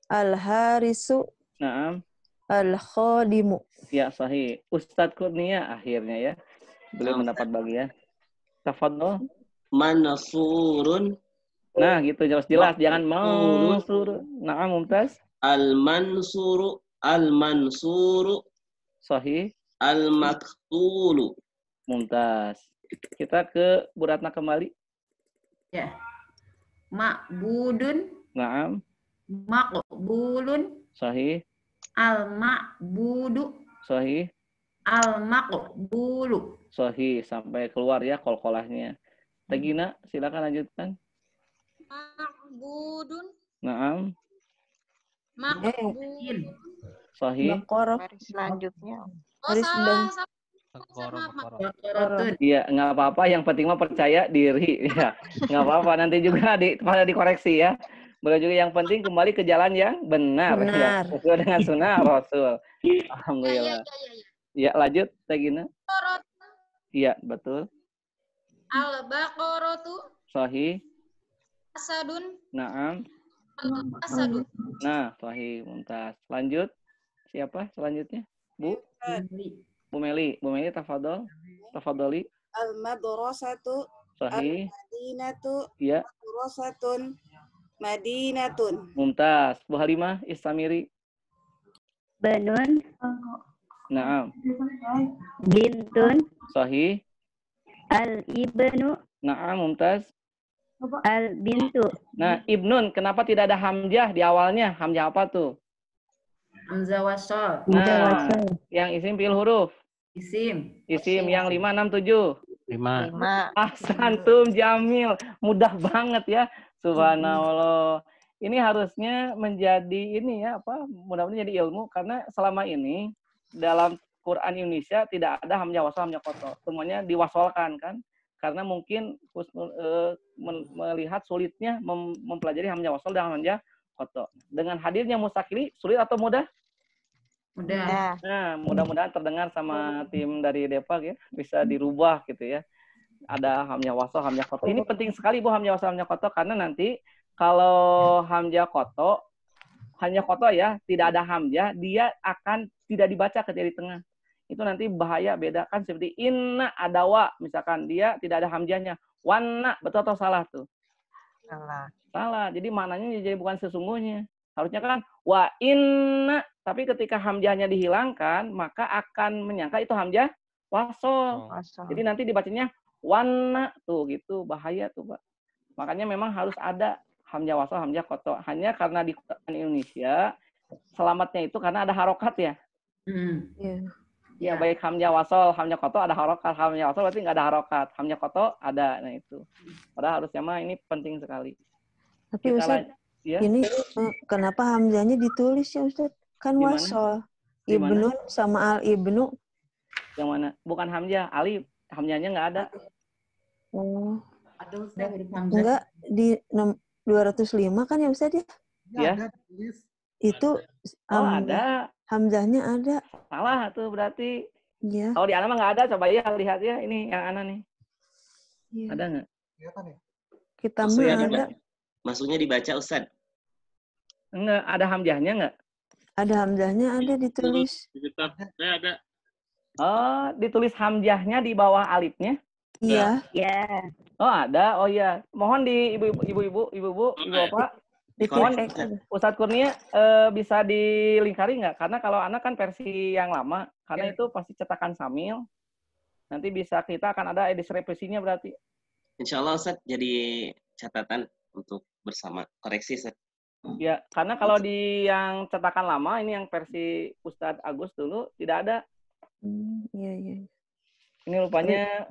Al-harisu. Naam. Al-khodimu. Ya, sahih. Ustadz Kurnia akhirnya ya. Beliau mendapat bagian. Tafadhol. Mansurun. Nah, gitu jelas-jelas. Jangan mansur. Naam, mumtaz. Al-mansuru. Al-mansuru. Sahih. Al-maktulu. Mumtaz. Kita ke Bu Ratna kembali. Ya. Ma'budun. Naam. Maqbulun. Sahih. Al-ma'budu. Sahih. Al-maqbulu. Sahih. Sampai keluar ya kol-kolahnya. Tegina, silakan lanjutkan. Ma'budun. Naam. Maqbulun. Sahih. Baris selanjutnya. Baris salah. Iya, nggak apa-apa. Yang penting mah percaya diri. Ya, nggak apa-apa. Nanti juga pada dikoreksi ya. Boleh juga yang penting kembali ke jalan yang benar. Ya, sesuai dengan sunnah Rasul. Alhamdulillah. Ya, lanjut, Tegina. Iya, betul. Al-baqaratu. Sahih. Asadun. Naam. Asadun. Nah, sahih, mumtaz. Lanjut. Siapa selanjutnya? Bu? Bu Meli. Bu Meli, tafadhol. Tafadholi. Al-madrasatu. Sahih. Al-madinatu. Iya. Madrasatun. Madinatun. Mumtaz. Bu Halimah, Istamiri. Banun. Naam. Bintun. Sahih. Al-ibnu. Naam, mumtaz. Al-bintu. Nah, ibnun, kenapa tidak ada hamzah di awalnya? Hamzah apa tuh? Hamzah wasol. Nah, yang isim fi'il huruf. Isim. Isim yang 5, 6, 7. 5. Ahsantum jamil. Mudah banget ya. Subhanallah. Ini harusnya menjadi ini ya apa? Mudah-mudahan jadi ilmu karena selama ini dalam Quran Indonesia tidak ada hamzah wasol, hamzah qat'ah. Semuanya diwasolkan kan? Karena mungkin melihat sulitnya mempelajari hamzah wasol dan hamzah koto. Dengan hadirnya mustakili, sulit atau mudah? Mudah. Nah, mudah-mudahan terdengar sama tim dari Depak ya, bisa dirubah gitu ya. Ada hamzah wasol, hamzah koto. Ini penting sekali Bu hamzah wasol, hamzah koto, karena nanti kalau hamzah koto ya, tidak ada hamzah, dia akan tidak dibaca ketika di tengah. Itu nanti bahaya, beda kan seperti inna ada wa, misalkan dia tidak ada hamzahnya. Wanna, betul atau salah tuh? Salah. Jadi maknanya jadi bukan sesungguhnya. Harusnya kan wa inna, tapi ketika hamzahnya dihilangkan, maka akan menyangka itu hamzah wasol. Jadi nanti dibacanya wanna tuh gitu, bahaya tuh, Pak. Makanya memang harus ada hamzah wasol, hamzah koto. Hanya karena di Quran Indonesia selamatnya itu karena ada harokat ya. Ya, baik hamzah wasol, hamzah koto ada harokat. Hamzah wasol berarti nggak ada harokat. Hamzah koto ada. Nah itu. Padahal harusnya mah ini penting sekali. Tapi Ustaz, ya? Ini kenapa hamzahnya ditulis ya Ustaz? Kan wasol. Ibnu sama al ibnu. Yang mana? Bukan hamzah, alif. Hamzahnya nggak ada. Oh. Ada Ustaz huruf hamzah. Enggak, di 205 kan ya Ustaz ya? Ya. Itu ada. Hamzahnya ada. Salah tuh berarti. Iya. Kalau di Ana mah nggak ada, coba ya lihat ya. Ini yang Ana nih. Ya. Ada nggak? Kita mah ada. Maksudnya dibaca Ustaz? Enggak, ada hamzahnya enggak? Ada hamzahnya, ada ditulis. Di kitab saya ada. Oh, ditulis hamzahnya di bawah alifnya? Iya. Ya. Oh, ada. Oh iya. Mohon di ibu-ibu, Bapak. Mohon Ustadz Kurnia bisa dilingkari nggak? Karena kalau anak kan versi yang lama, karena itu pasti cetakan Samil. Nanti bisa kita akan ada edisi revisinya berarti. Insya Allah Ustaz jadi catatan untuk bersama koreksi Ustaz. Ya, karena kalau di yang cetakan lama ini yang versi Ustadz Agus dulu tidak ada. Iya. Ini rupanya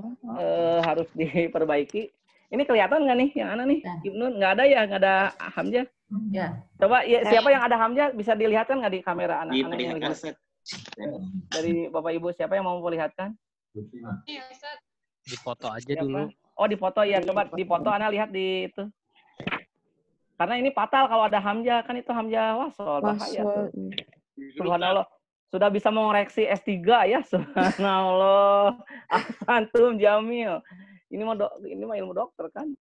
harus diperbaiki. Ini kelihatan nggak nih yang Ana nih? Ibnu nggak ada ya, nggak ada hamzah. Ya. Coba ya, siapa yang ada hamzah bisa dilihatkan nggak di kamera anak? Diperlihatkan Ustaz. Dari Bapak Ibu siapa yang mau memperlihatkan? Iya, Ustaz. Dipoto aja dulu. Oh, dipoto ya. Coba dipoto Ana lihat di itu. Karena ini fatal kalau ada hamzah, kan itu hamzah wasol, bahaya tuh. Subhanallah. Sudah bisa mengoreksi S3 ya, subhanallah. Antum Jamil. Ini mah ilmu dokter kan.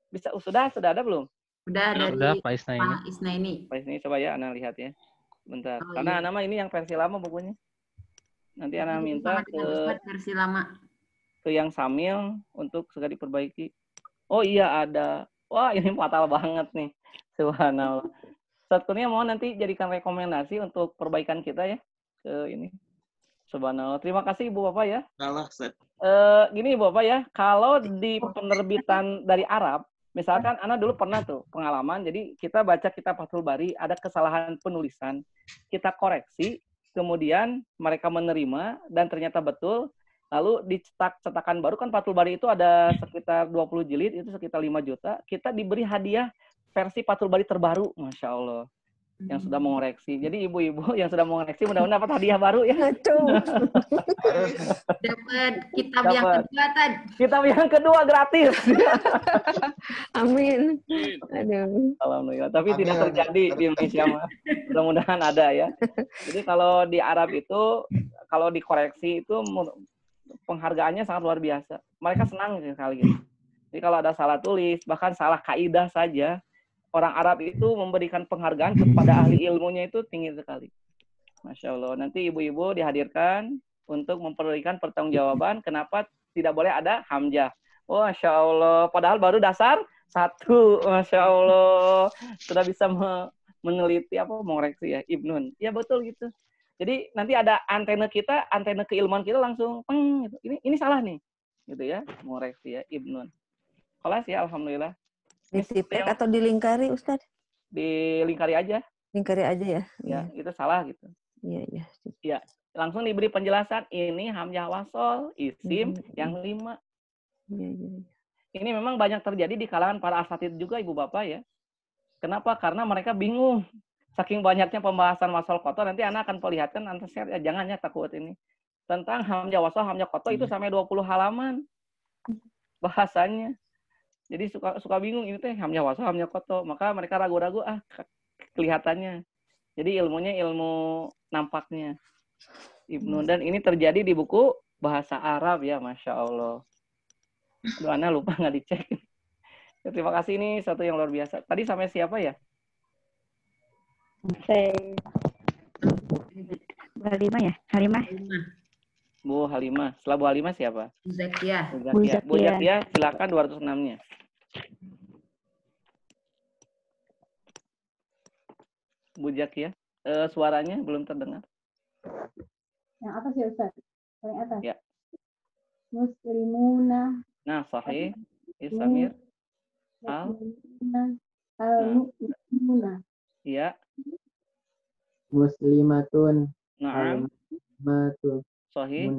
Bisa sudah ada belum? Udah Pak Isna ini. Pak Isna coba ya Ana lihat ya. Bentar. Karena Ana mah ini yang versi lama bukunya. Nanti Ana minta ke versi lama. Ke yang Samil untuk segera diperbaiki. Oh iya ada. Wah, ini fatal banget nih. Subhanallah. Ustadz Kurnia mohon nanti jadikan rekomendasi untuk perbaikan kita ya ke ini. Subhanallah. Terima kasih Ibu Bapak ya. Allah, Ustaz. Gini Ibu Bapak ya, kalau di penerbitan dari Arab, misalkan Ana dulu pernah tuh pengalaman, jadi kita baca kitab Fathul Bari, ada kesalahan penulisan, kita koreksi, kemudian mereka menerima dan ternyata betul, lalu dicetak cetakan baru kan Fathul Bari itu ada sekitar 20 jilid, itu sekitar 5 juta, kita diberi hadiah versi Fathul Bari terbaru, Masya Allah. Yang sudah mengoreksi. Jadi ibu-ibu yang sudah mengoreksi mudah-mudahan dapat hadiah baru ya. Dapat kitab yang kedua tadi. Kitab yang kedua gratis. Amin. Aduh. Alhamdulillah. Tapi tidak terjadi di Indonesia mah. Mudah-mudahan ada ya. Jadi kalau di Arab itu kalau dikoreksi itu penghargaannya sangat luar biasa. Mereka senang sekali gitu. Jadi kalau ada salah tulis, bahkan salah kaidah saja, orang Arab itu memberikan penghargaan kepada ahli ilmunya itu tinggi sekali. Masya Allah. Nanti ibu-ibu dihadirkan untuk memberikan pertanggungjawaban kenapa tidak boleh ada hamzah. Oh, Masya Allah. Padahal baru dasar 1. Masya Allah. Sudah bisa meneliti mengoreksi ya Ibnun. Ya betul gitu. Jadi nanti ada antena kita, antena keilmuan kita langsung peng gitu. Ini salah nih. Gitu ya, mengoreksi ya Ibnun. Kelas ya, alhamdulillah. Ditipek atau dilingkari, Ustadz? Dilingkari aja. Lingkari aja ya? Ya, itu salah gitu. Iya. Ya, langsung diberi penjelasan, ini hamzah wasol, isim, yang 5. Iya. Ini memang banyak terjadi di kalangan para asatid juga, Ibu Bapak ya. Kenapa? Karena mereka bingung. Saking banyaknya pembahasan wasol kotor, nanti anak akan perlihatkan, jangan ya takut ini. Tentang hamzah wasol, hamzah kotor itu sampai 20 halaman bahasanya. Jadi suka bingung ini teh hamzah wasol, hamzah kotor. Maka mereka ragu-ragu, kelihatannya. Jadi ilmunya ilmu nampaknya. Ibnu, dan ini terjadi di buku bahasa Arab ya, Masya Allah. Aduh, Ana lupa nggak dicek. Ya, terima kasih, ini satu yang luar biasa. Tadi sampai siapa ya? Sampai Halimah ya? Halimah. Bu Halimah. Setelah Bu Halimah siapa? Bu Zakiah. Bu Zakiah, silakan 206-nya. Bu Zakiah, suaranya belum terdengar. Yang atas ya Ustaz? Paling atas? Ya. Muslimuna. Nah, sahih. Isamir. Al-mu'minuna. Iya. Muslimatun. Naam. Al-muslimatun. Sahih.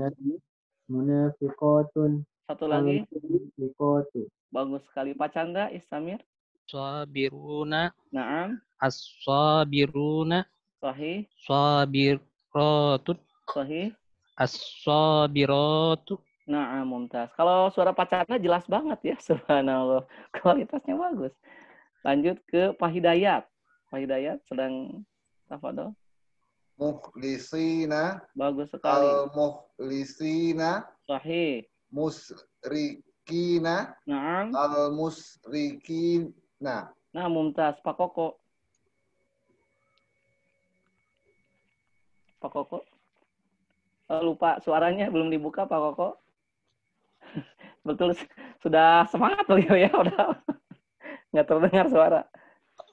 Munafiqatun. Satu lagi. Al-munafiqatu. Bagus sekali. Pak Chandra, Isamir. Sabiruna. Naam. As-sabiruna. Sahih. Sabiratun. Sahih. As-sabiratu. Nah, mumtaz. Kalau suara Pak Chandra jelas banget ya, subhanallah. Kualitasnya bagus. Lanjut ke Pak Hidayat. Pak Hidayat sedang tafadhol. Mukhlisina. Bagus sekali. Al-mukhlisina. Sahih. Musrikina. Naam. Al-musrikina. Nah, mumtaz. Pak Koko. Pak Koko. Lupa suaranya belum dibuka Pak Koko. Betul, sudah semangat beliau ya, udah nggak terdengar suara.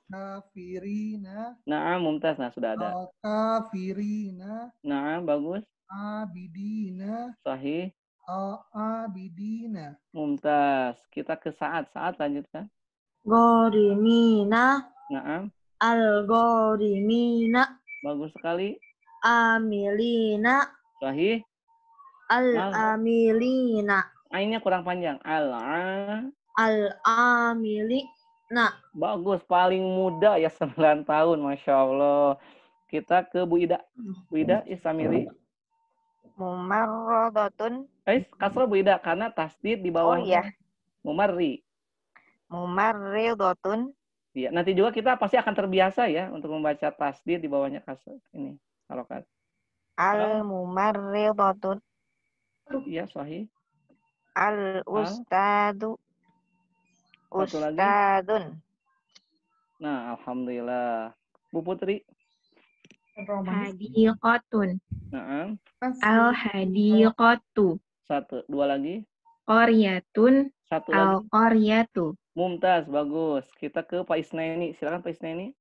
Kafirina. Nah, mumtaz. Nah, sudah ada. Kafirina. Nah, bagus. Abidina. Sahih. Abidina. Mumtaz. Kita ke Saat. Saat lanjutkan. Gorimina. Naam. Al-gorimina. Bagus sekali. Amilina. Sahih. Al-amilina. Ainnya kurang panjang. Al-amilina. Bagus. Paling muda ya, 9 tahun. Masya Allah. Kita ke Bu Ida. Bu Ida, Isamiri. Mumarradatun. Kasrah Bu Ida, karena tasdid di bawahnya. Oh iya. Mumarri. Mumarridatun. Iya, nanti juga kita pasti akan terbiasa ya untuk membaca tasdid di bawahnya kasrah ini. Harokat. Al-mumarridatun. Iya, sahih. Al-ustadu. Satu lagi. Ustadun. Nah, alhamdulillah. Bu Putri. Hadiqatun. Nah. Al-hadiqatu. Satu. Dua lagi. Qaryatun. Satu lagi. Al-qaryatu. Mumtaz, bagus. Kita ke Pak Isnaini. Silakan Pak Isnaini.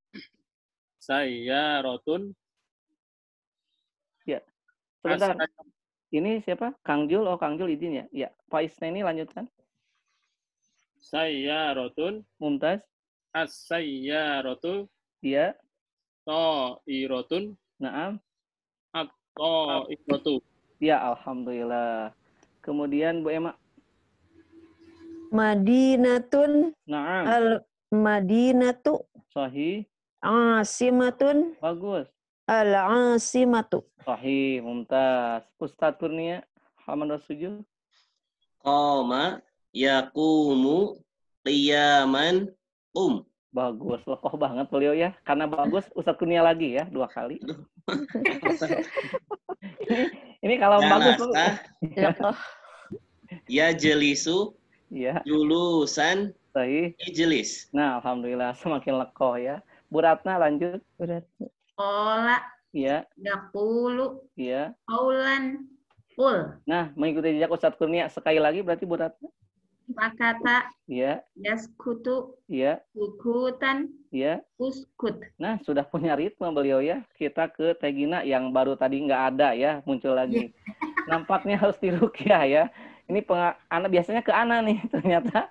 Sayyaratun. Ya. Sebentar. Ini siapa? Kang Jul. Oh, Kang Jul izin ya. Ya, Pak Isnaini lanjutkan. Sayyaratun. Mumtaz. As-sayyaratu. Iya. Ta'iratun. Naam. At-ta'iratu. Ya, alhamdulillah. Kemudian Bu Emma. Madinatun. Naam. Al-Madinatu. Sahih. Asimatun. Bagus. Al-asimatu. Sahih, mumtaz. Ustadz Kurnia, halaman 27. Qama yaqumu qiyaman Bagus, lekoh banget beliau ya. Karena bagus, Ustadz Kurnia lagi ya, 2 kali. ini kalau bagus tuh. Ya jelisu. Ya. Julusan. Sahih. Ijlis. Nah, alhamdulillah semakin lekoh ya. Bu Ratna lanjut. Bu Ratna. Kola. Iya. Yakulu. Iya. Aulan. Kul. Nah, mengikuti jejak Ustadz Kurnia sekali lagi berarti Bu Ratna. Makata. Iya. Yaskutu. Iya. Sukutan. Iya. Uskut. Nah, sudah punya ritme beliau ya. Kita ke Tegina yang baru tadi nggak ada ya, muncul lagi. Nampaknya harus dirukyah ya. Ini Ana biasanya ke Ana nih, ternyata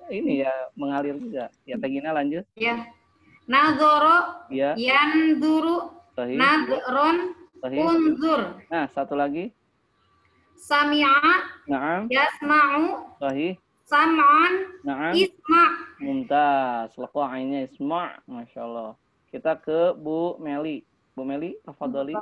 ini ya mengalir juga. Ya, Tegina lanjut. Ya. Nadoro. Ya. Yanduru. Sahih. Nadron. Sahih. Unzur. Nah, satu lagi. Sami'a. Naam. Yasma'u. Sahih. Sam'an. Naam. Isma'. Mumtaz. Lekoh ainnya isma'. Masya Allah. Kita ke Bu Meli. Bu Meli, tafadhali.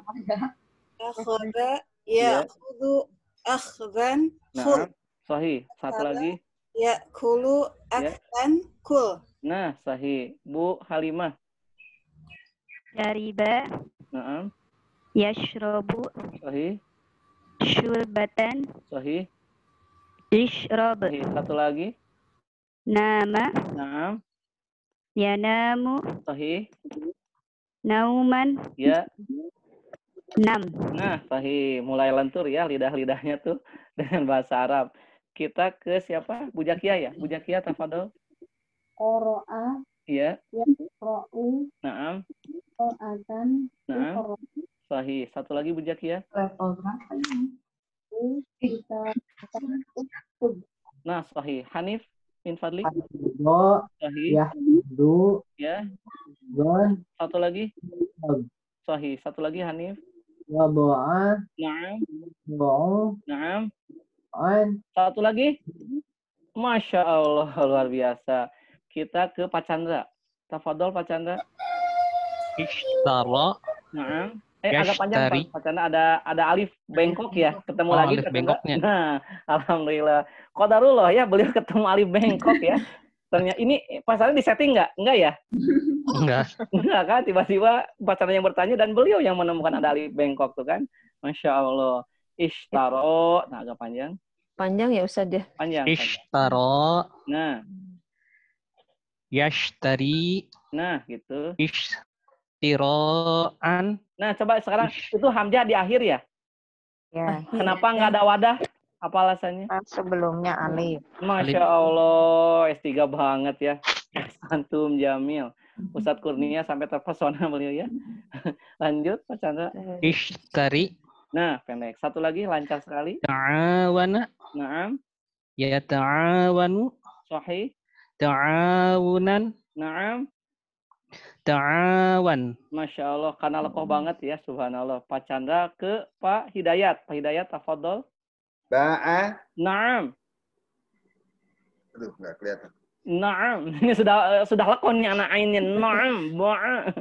Akhadha ya'khudhu akhdan Nah, sahih. Satu lagi. Ya'kulu akhdan kul. Nah, sahih. Bu Halimah. syariba Naam. yashrabu Sahih. syurbatan Sahih. ishrab Sahih. Satu lagi. nama Naam. yanamu Sahih. nauman Ya. nam. Nah, sahih. Mulai lentur ya lidah-lidahnya tuh dengan bahasa Arab. Kita ke siapa? Bu Jakia ya? Bu Jakia, tafadhol. Qoro'a Iya. yaqra'u Naam. qira'atan Naam. Sahih. Satu lagi Bu Jakia. level berapa ini? Kita Nah, sahih. Hanif bin Fadli. Do, Sahih. ya, du, Ya. gon, Satu lagi. Sahih. Satu lagi Hanif. wadoa, Naam. do, Naam. an, Satu lagi. Masya Allah, luar biasa. Kita ke Pak Chandra. Tafadhol Pak Chandra. Ishtara. Naam. Agak panjang Pak Chandra, ada alif bengkok ya, ketemu lagi alif ketemu. bengkoknya. Nah, alhamdulillah. Qadarullah ya, beliau ketemu alif bengkok ya. Ternyata ini pasalnya di setting nggak? Enggak ya? Enggak. Enggak kan? Tiba-tiba pacarnya yang bertanya dan beliau yang menemukan ada alif bengkok tuh kan. Masya Allah. Ishtaro. Nah, agak panjang. Panjang ya Ustaz ya? Panjang. Ishtara. Nah. Yashtari. Nah, gitu. Ishtiraan. Nah, coba sekarang itu hamzah di akhir ya? Ya. Kenapa nggak ada wadah? Apa alasannya? Sebelumnya alif. Masya Allah, S3 banget ya. Antum Jamil. Ustadz Kurnia sampai terpesona beliau ya. Lanjut, Pak Chandra. Ishtari. Nah, pendek. Satu lagi, lancar sekali. Ta'awana. Naam. Ya ta'awanu. Sahih. Ta'awunan. Naam. Ta'awan. Masya Allah, karena lekoh banget ya, subhanallah. Pak Chandra ke Pak Hidayat. Pak Hidayat, tafadhol. Ba'a. Naam. Aduh, nggak kelihatan. Naam. Ini sudah lekonnya anak ainnya. Naam. Ba'a.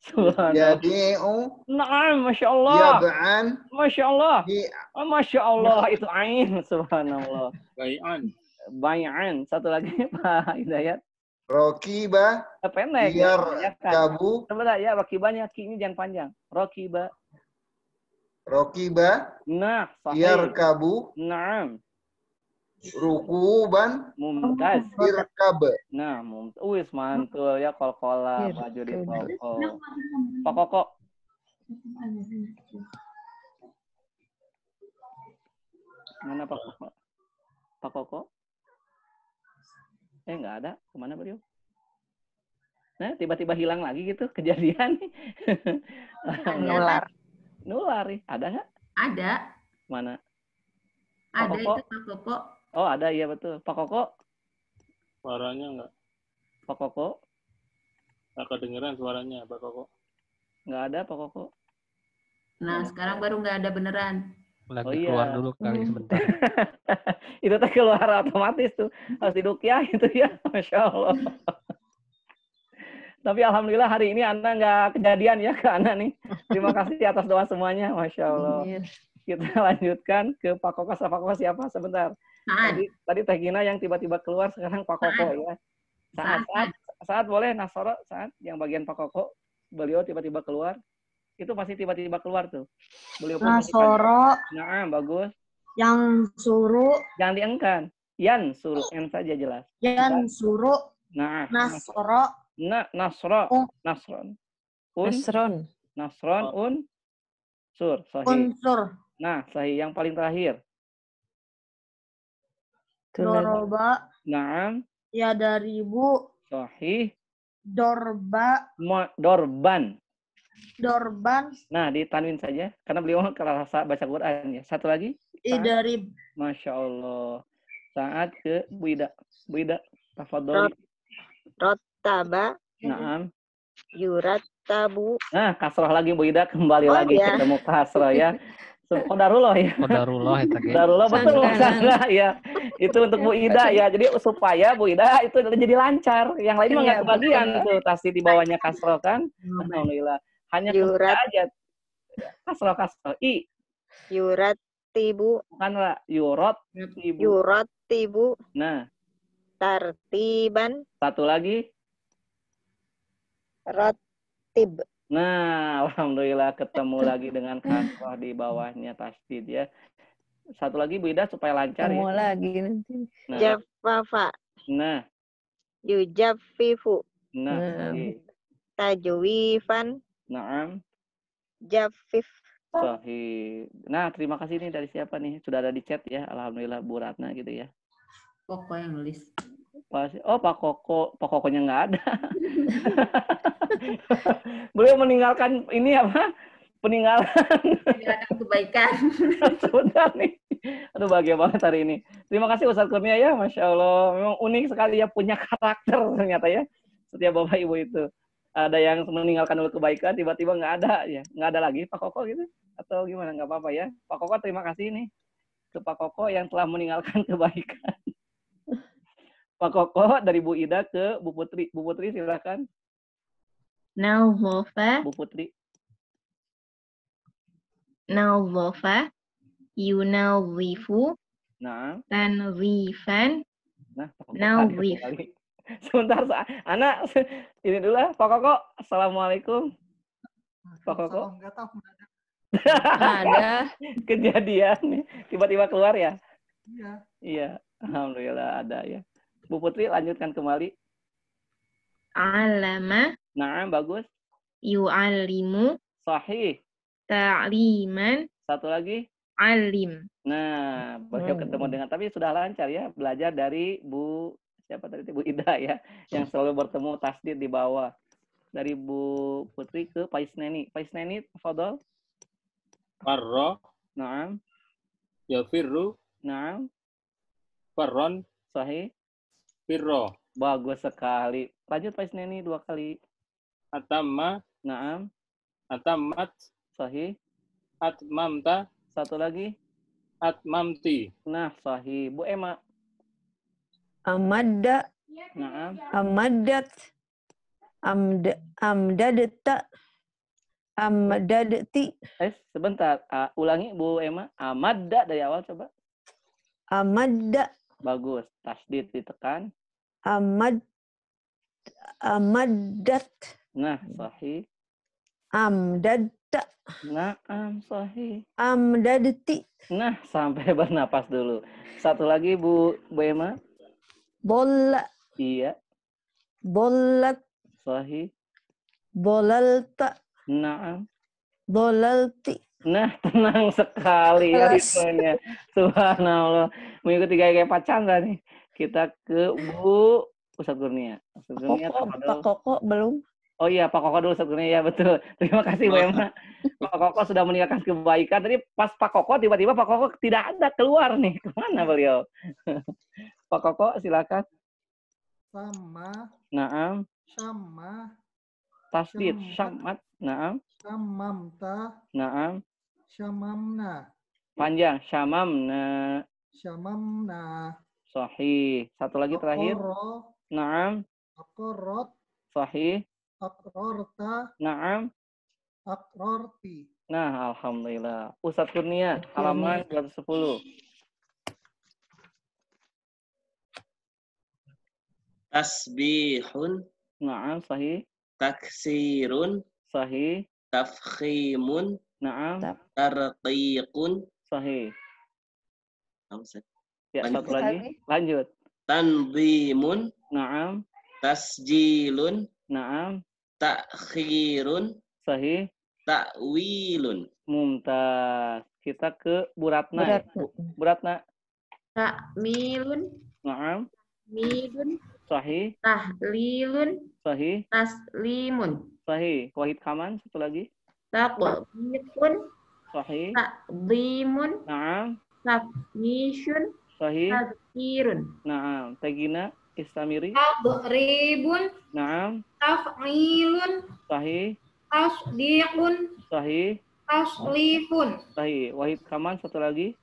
Subhanallah. Yadi'u. Naam, Masya Allah. Yab'an. Masya Allah. Masya Allah, itu ain. Subhanallah. Bai'an. Bai'an. Satu lagi, Pak Hidayat. Rokiba. Pendek. Yarkabu. Sebentar ya, rokibanya ki-nya jangan panjang. Rokiba. Rokiba. Nah, sahih. Yarkabu. Naam. Rukuban. Mumtaz. Irkab. Nah, mumtaz. Mantul ya, kol-kola, baju di toko. Pak Koko. Mana Pak Koko? Pak Koko? Nggak ada. Kemana beliau? Nah, tiba-tiba hilang lagi gitu kejadian. Nular. Nular. Ada nggak? Ada. Mana? Ada Pak Koko? itu Pak Koko. Oh, ada, iya betul. Pak Koko? Suaranya enggak. Pak Koko? Nggak kedengeran suaranya, Pak Koko. Nggak ada, Pak Koko. Nah, sekarang baru nggak ada beneran. Lagi keluar dulu kali sebentar. Itu teh keluar otomatis tuh. Harus dirukyah gitu ya. Masya Allah. Tapi alhamdulillah hari ini Anda nggak kejadian ya ke Anda nih. Terima kasih atas doa semuanya. Masya Allah. Kita lanjutkan ke Pak Koko. Pak Koko siapa? Sebentar. Tadi Teh Gina yang tiba-tiba keluar, sekarang Pak Koko ya. Saat boleh Nasoro, saat yang bagian Pak Koko. Beliau tiba-tiba keluar. Itu pasti tiba-tiba keluar tuh. Beliau pun Nasoro. Nah, bagus. Yang suruh. Jangan diengkan. Yan suruh, N saja jelas. Yan suruh. Nah. Nasoro. Nah, Nasro. Nasron. Nasron. Nasron. Sur. Sahih. Unsur. Nah, sahih. Yang paling terakhir. Doroba. Naam. Ya dari bu. Sahih. Dorba. Dorban. Dorban. Nah, ditanwin saja. Karena beliau kerasa baca Quran ya. Satu lagi. Dari. Masya Allah. Saat ke Bu Ida. Bu Ida, tafadhol. Rotaba. Naam. Yuratabu. Nah, kasroh lagi Bu Ida. Kembali lagi ketemu kasroh ya. Qadarullah ya. Qadarullah itu. Qadarullah betul Sandra ya. Itu untuk Bu Ida ya. Jadi supaya Bu Ida itu jadi lancar. Yang lain mah nggak kebagian tuh. Pasti di bawahnya kasroh kan. Alhamdulillah. Hanya Yurat aja. Kasroh. I. Yuratibu. Bukan lah. Yuratibu. Nah. Tartiban. Satu lagi. Rotib. Nah, alhamdulillah ketemu lagi dengan kasroh di bawahnya tasdid ya. Satu lagi Bu Ida supaya lancar Ketemu ya. lagi nanti. Nah, Jaffafa. nah, Yujaffifu. nah, Nah, sahih. Tajwifan. Naam, Jaffif. sahih. Nah, terima kasih nih dari siapa nih? Sudah ada di chat ya. Alhamdulillah Bu Ratna gitu ya. Koko yang nulis. Oh, Pak Kokonya nggak ada. Beliau meninggalkan ini apa? Peninggalan. Meninggalkan kebaikan. Sebentar nih. Aduh, bahagia banget hari ini. Terima kasih Ustadz Kurnia ya, Masya Allah. Memang unik sekali ya, punya karakter ternyata ya. Setiap Bapak Ibu itu. Ada yang meninggalkan dulu kebaikan, tiba-tiba nggak ada ya. Nggak ada lagi Pak Koko gitu. Atau gimana, nggak apa-apa ya. Pak Koko terima kasih nih. Ke Pak Koko yang telah meninggalkan kebaikan. Pak Koko dari Bu Ida ke Bu Putri. Bu Putri silakan. Nawwafa, Bu Putri. nawwafa, yunawwifu, Nah, tanwifan, nah Pak Koko nawwif. kembali. Sebentar, anak ini dulu lah. Pak Koko, assalamualaikum. Pak Koko. Enggak tahu. ada. Kejadian nih, tiba-tiba keluar ya. Iya. Iya, alhamdulillah ada ya. Bu Putri lanjutkan kembali. Alama, Nah, bagus. yu'allimu, Sahih. ta'liman, Satu lagi. alim. Nah, beliau ketemu dengan, tapi sudah lancar ya, belajar dari Bu siapa tadi, Bu Ida ya, yang selalu bertemu tasdid di bawah. Dari Bu Putri ke Pak Isneni. Pak Isneni, fadhol. Farro, Naam, yafirru, naam, farron, sahih. firro. Bagus sekali. Lanjut Pak Isneni 2 kali. Atamma, Naam, atamat, sahih. atmamta, Satu lagi. atmamti. Nah, sahih. Bu Emma. Amadda, Naam. amadat, amdadta, amdadti, Sebentar. Ulangi Bu Emma. Amadda dari awal coba. amadda, Bagus. Tasdid ditekan. amaddat, Nah, sahih. amdadta, Naam, sahih. amdadti, Nah, sampai bernapas dulu. Satu lagi Bu Emma. bolla, Iya, bollat, sahih. bolalta, Naam. bolalti. Nah, tenang sekali ya Kelas. ritmenya. Subhanallah. Mengikuti gaya-gaya Pak Chandra nih. Kita ke Bu Ustadz Kurnia. Ustadz Kurnia, Pak Koko belum. Oh iya, Pak Koko dulu Ustadz Kurnia. Ya, betul. Terima kasih Bu Emma. Pak Koko sudah meninggalkan kebaikan. Tadi pas Pak Koko, tiba-tiba Pak Koko tidak ada, keluar nih. Kemana beliau? Pak Koko, silakan. Sama, Naam. syamma, Tasdid. Syamat. Naam. syamamta, Naam. syamamna, Panjang. Syamamna. syamamna, Sahih. Satu lagi terakhir. aqarra, Naam. aqarrat, Sahih. aqrarta, Naam. aqrarti. Nah, alhamdulillah. Ustadz Kurnia, halaman 210. Tasbihun, Naam, sahih. taksirun, Sahih. tafkhimun, Naam, tarqiqun, sahih. Ya, Lanjut. satu lagi. Lanjut. tanzimun, Naam, tasjilun, naam, takhirun, sahih. ta'wilun. Mumtaz. Kita ke Bu Ratna. Ya. Bu Ratna. Takmilun, Naam, midun, sahih. tahlilun, Sahih. taslimun, Sahih. Wahid Kaman, satu lagi. taqbiqun, Sahih. takdimun, Naam, tafnishun, sahih. tadkirun, Naam. Tegina Istamiri. tadribun, Naam, taf'ilun, sahih. tasdiqun, Sahih. taslifun, Sahih. Wahid Kaman, satu lagi.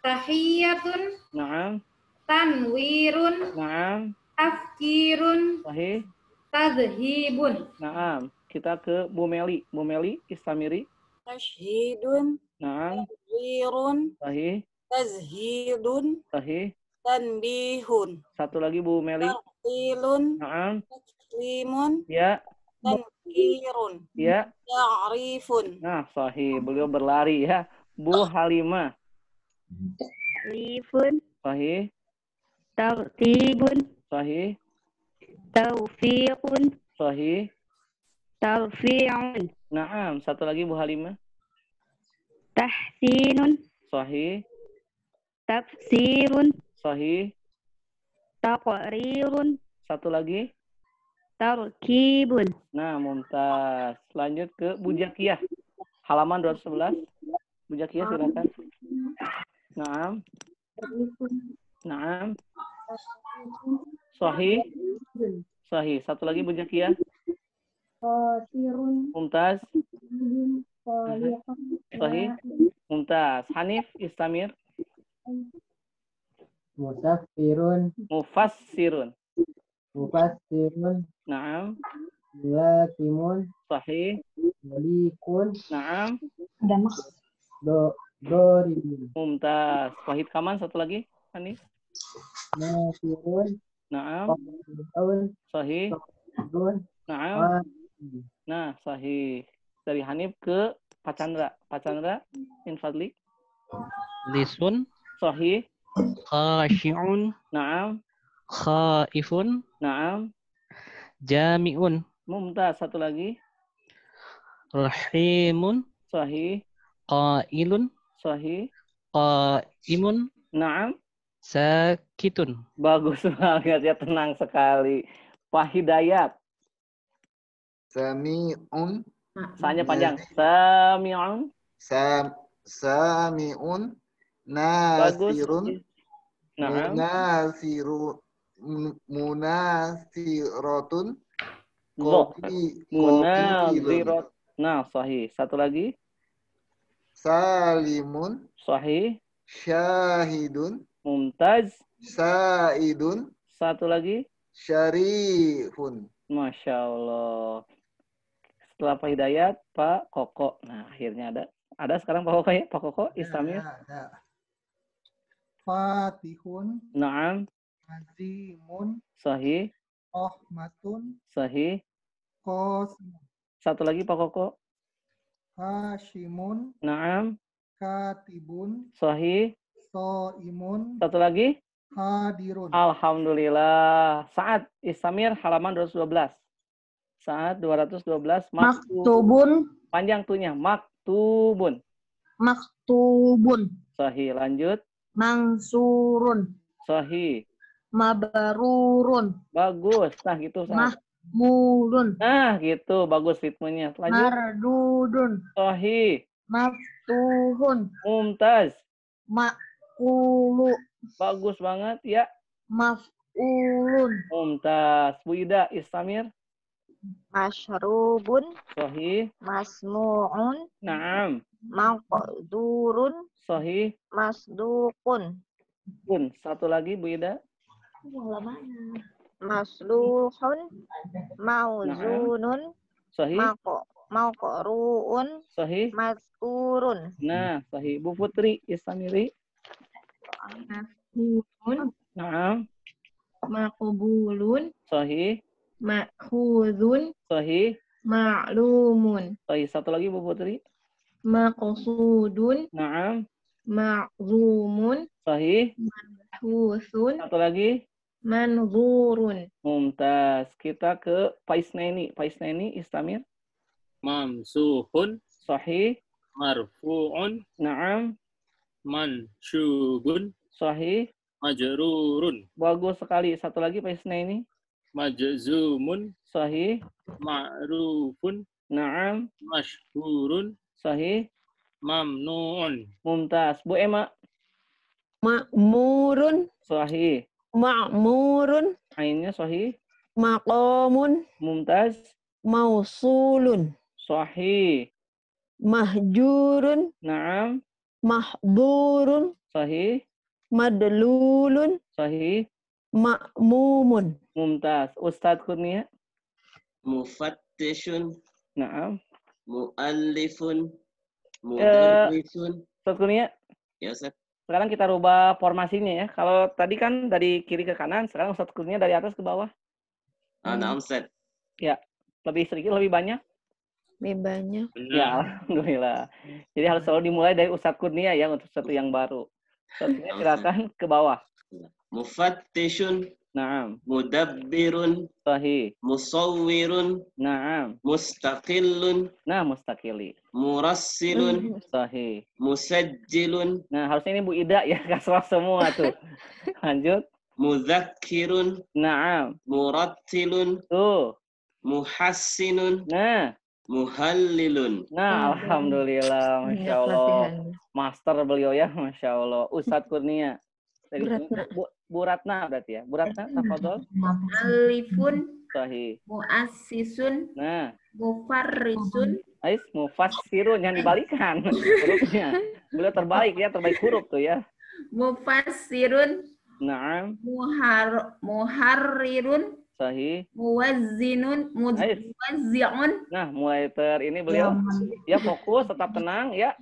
tahiyatun, Naam, tanwirun, naam, tafkirun, sahih. tadhibun. Naam. Kita ke Bu Meli. Bu Meli Istamiri. Tashhidun, Naam, tanwirun, sahih. tazhidun, Sahih. tanbihun, Satu lagi Bu Meli. tartilun, Naam. taslimun, Ya. Tankirun. Ya. Ya'rifun. Nah, sahih. Beliau berlari ya. Bu Halimah. Alifun, Sahih. tartibun, Sahih. taufiqun, Sahih. tarfi'un, Naam. Satu lagi Bu Halimah. tahsinun, Sahih. tafsirun, Sahih. taqrirun, Satu lagi. tarkibun. Nah, mumtaz. Lanjut ke Bu Jakiyah. Halaman 211. Bu Jakiyah silakan. Naam. Naam. Sahih. Sahih. Satu lagi Bu Jakiyah. Mumtaz. Sahih. Mumtaz. Hanif, Istamir. Musaffirun. Mufassirun. Mufassirun. Naam. Lakimun. Sahih. Malikun. Naam. Doribun. Mumtaz. Wahid Kaman satu lagi. Hanif. Nasirun. Naam. Sahih. Dun. Naam. Nah, sahih. Dari Hanif ke Pak Chandra. Pak Chandra, min fadli. Lisun, Sahih. khashi'un, Naam. khaifun, Naam. jami'un, Mumtaz. Satu lagi. rahimun, Sahih. qailun, Sahih. qaimun, Naam. sakitun. Bagus banget ya, tenang sekali. Pak Hidayat. Sami'un. Sanya panjang. Sami'un. Sami'un. Bagus. Nasirun. Naam. Munasirotun. Munazirat. Nah, sahih. Satu lagi. Salimun. Sahih. Syahidun. Mumtaz. Saidun. Satu lagi. Syarifun. Masya Allah. Setelah Pak Hidayat, Pak Koko. Nah, akhirnya ada. Ada sekarang Pak Koko ya? Pak Koko, Islamir. Ada. Fatihun. Naam. Azimun. Sahih. Rahmatun. Sahih. Qasim. Satu lagi Pak Koko. Hashimun. Naam. Katibun. Sahih. Soimun. Satu lagi. Hadirun. Alhamdulillah. Saat Istamir halaman 212. Saat 212. Maktubun. Panjang tuhnya. Maktubun. Maktubun. Sahih. Lanjut. Mansurun. Sahih. Mabarurun. Bagus. Nah gitu. Mahmudun. Nah gitu. Bagus ritmenya. Lanjut. Mardudun. Sahih. Maftuhun. Mumtaz. Makulu. Bagus banget ya. Maf'ulun. Mumtaz. Bu Ida, Istamir. Mashrubun. Sahih. Masmu'un. Naam. Maqdurun. Sahih. Masdukun. Pun. Satu lagi Bu Ida. Masluhun. Mauzunun. Sahih. Maqru'un. Sahih. Mazkurun. Nah, sahih. Bu Putri, Istamiri. Mafhulun. Naam. Maqbulun. Sahih. Ma'khudun. Sahih. Ma'lumun. Sahih. Satu lagi Bu Putri. Maqsudun. Naam. Ma'zumun. Sahih. Manhusun. Satu lagi. Manzurun. Mumtaz. Kita ke Pak Isnaini. Pak Isnaini, Istamir. Mamsuhun. Sahih. Marfu'un. Naam. Mansyubun. Sahih. Majrurun. Bagus sekali. Satu lagi Pak Isnaini. Majzumun. Sahih. Ma'rufun. Naam. Mashhurun. Sahih. Mamnu'un. Mumtaz. Bu Emma. Ma'murun. Sahih. Ma'murun. Ainnya sahih. Maqamun. Mumtaz. Mausulun. Sahih. Mahjurun. Naam. Mahdurun. Sahih. Madlulun. Sahih. Ma'mumun. Mumtaz. Ustadz Kurnia. Mufattishun. Naam. Mu'allifun. Mudarrisun. Ustadz Kurnia. Ya, Ustaz. Sekarang kita rubah formasinya ya. Kalau tadi kan dari kiri ke kanan, sekarang Ustadz Kurnia dari atas ke bawah. Naam, Ustaz. Ya. Lebih sedikit, lebih banyak? Lebih banyak. Ya, alhamdulillah. Jadi harus selalu dimulai dari Ustadz Kurnia ya untuk sesuatu yang baru. Ustadz Kurnia silakan ke bawah. Mufattishun. Naam. Mudabbirun. Sahih. Musawwirun. Naam. Mustaqillun. Nah, mustaqili. Murassilun. Sahih. Musajjilun. Nah, harusnya ini Bu Ida ya, kasrah semua tuh. Lanjut. Mudzakkirun. Naam. Murattilun. Tuh. Muhassinun. Nah. Muhallilun. Nah, alhamdulillah, masya Allah. Master beliau ya, masya Allah. Ustadz Kurnia. Bu Ratna berarti ya. Bu Ratna, tafadhol. Alifun. Sahih. Muassisun. Nah. Mufarrisun. Ais, mufassirun, yang dibalikan hurufnya. Beliau terbalik ya, terbaik huruf tuh ya. Mufassirun. Naam. Muharrirun. Sahih. Muwazzinun. Muwazzi'un. Nah, mulai ini beliau ya fokus, tetap tenang ya.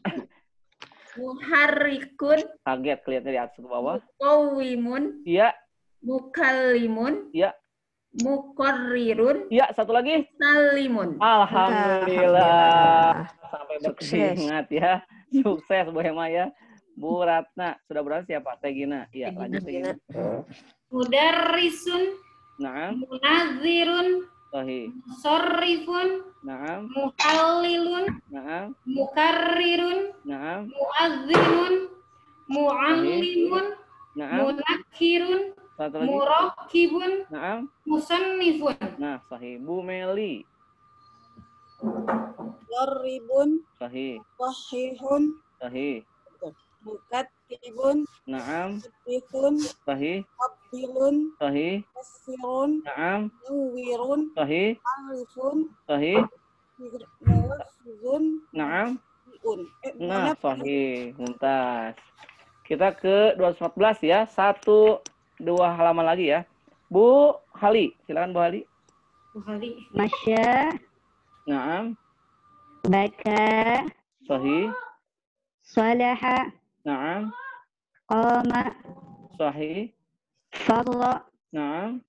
Muharrikun. Kaget kelihatannya di atas ke bawah. Muqawwimun. Iya. Mukallimun. Iya. Muqarrirun. Iya, satu lagi. Salimun. Alhamdulillah. Sampai berkeringat ya. Sukses Bu Hema ya. Bu Ratna, sudah berhasil siapa? Teh Gina. Iya, lanjut Teh Gina. Mudarrisun. Naam. Munazirun. Sahih. Sorrifun. Naam. Muhallilun. Naam. Mukarrirun. Naam. Muazzinun. Mu'allimun. Naam. Munakkirun. Satu lagi. Murakkibun. Naam. Musannifun. Nah, sahih. Bu Meli. Darribun. Sahih. Sahihun. Sahih. Mukattibun. Naam. Sahihun. Sahih. Abdilun. Sahih. Kasirun. Naam. Nuwirun. Sahih. Alifun. Sahih. Muwaffizun. Naam. Nah, Mana sahih. Mumtaz. Kita ke 214 ya. 1-2 halaman lagi ya. Bu Hali, silakan Bu Hali. Bu Hali. Masya. Naam. Baka. Sahih. Salaha. Naam. Qama. Sahih. Farra. Naam.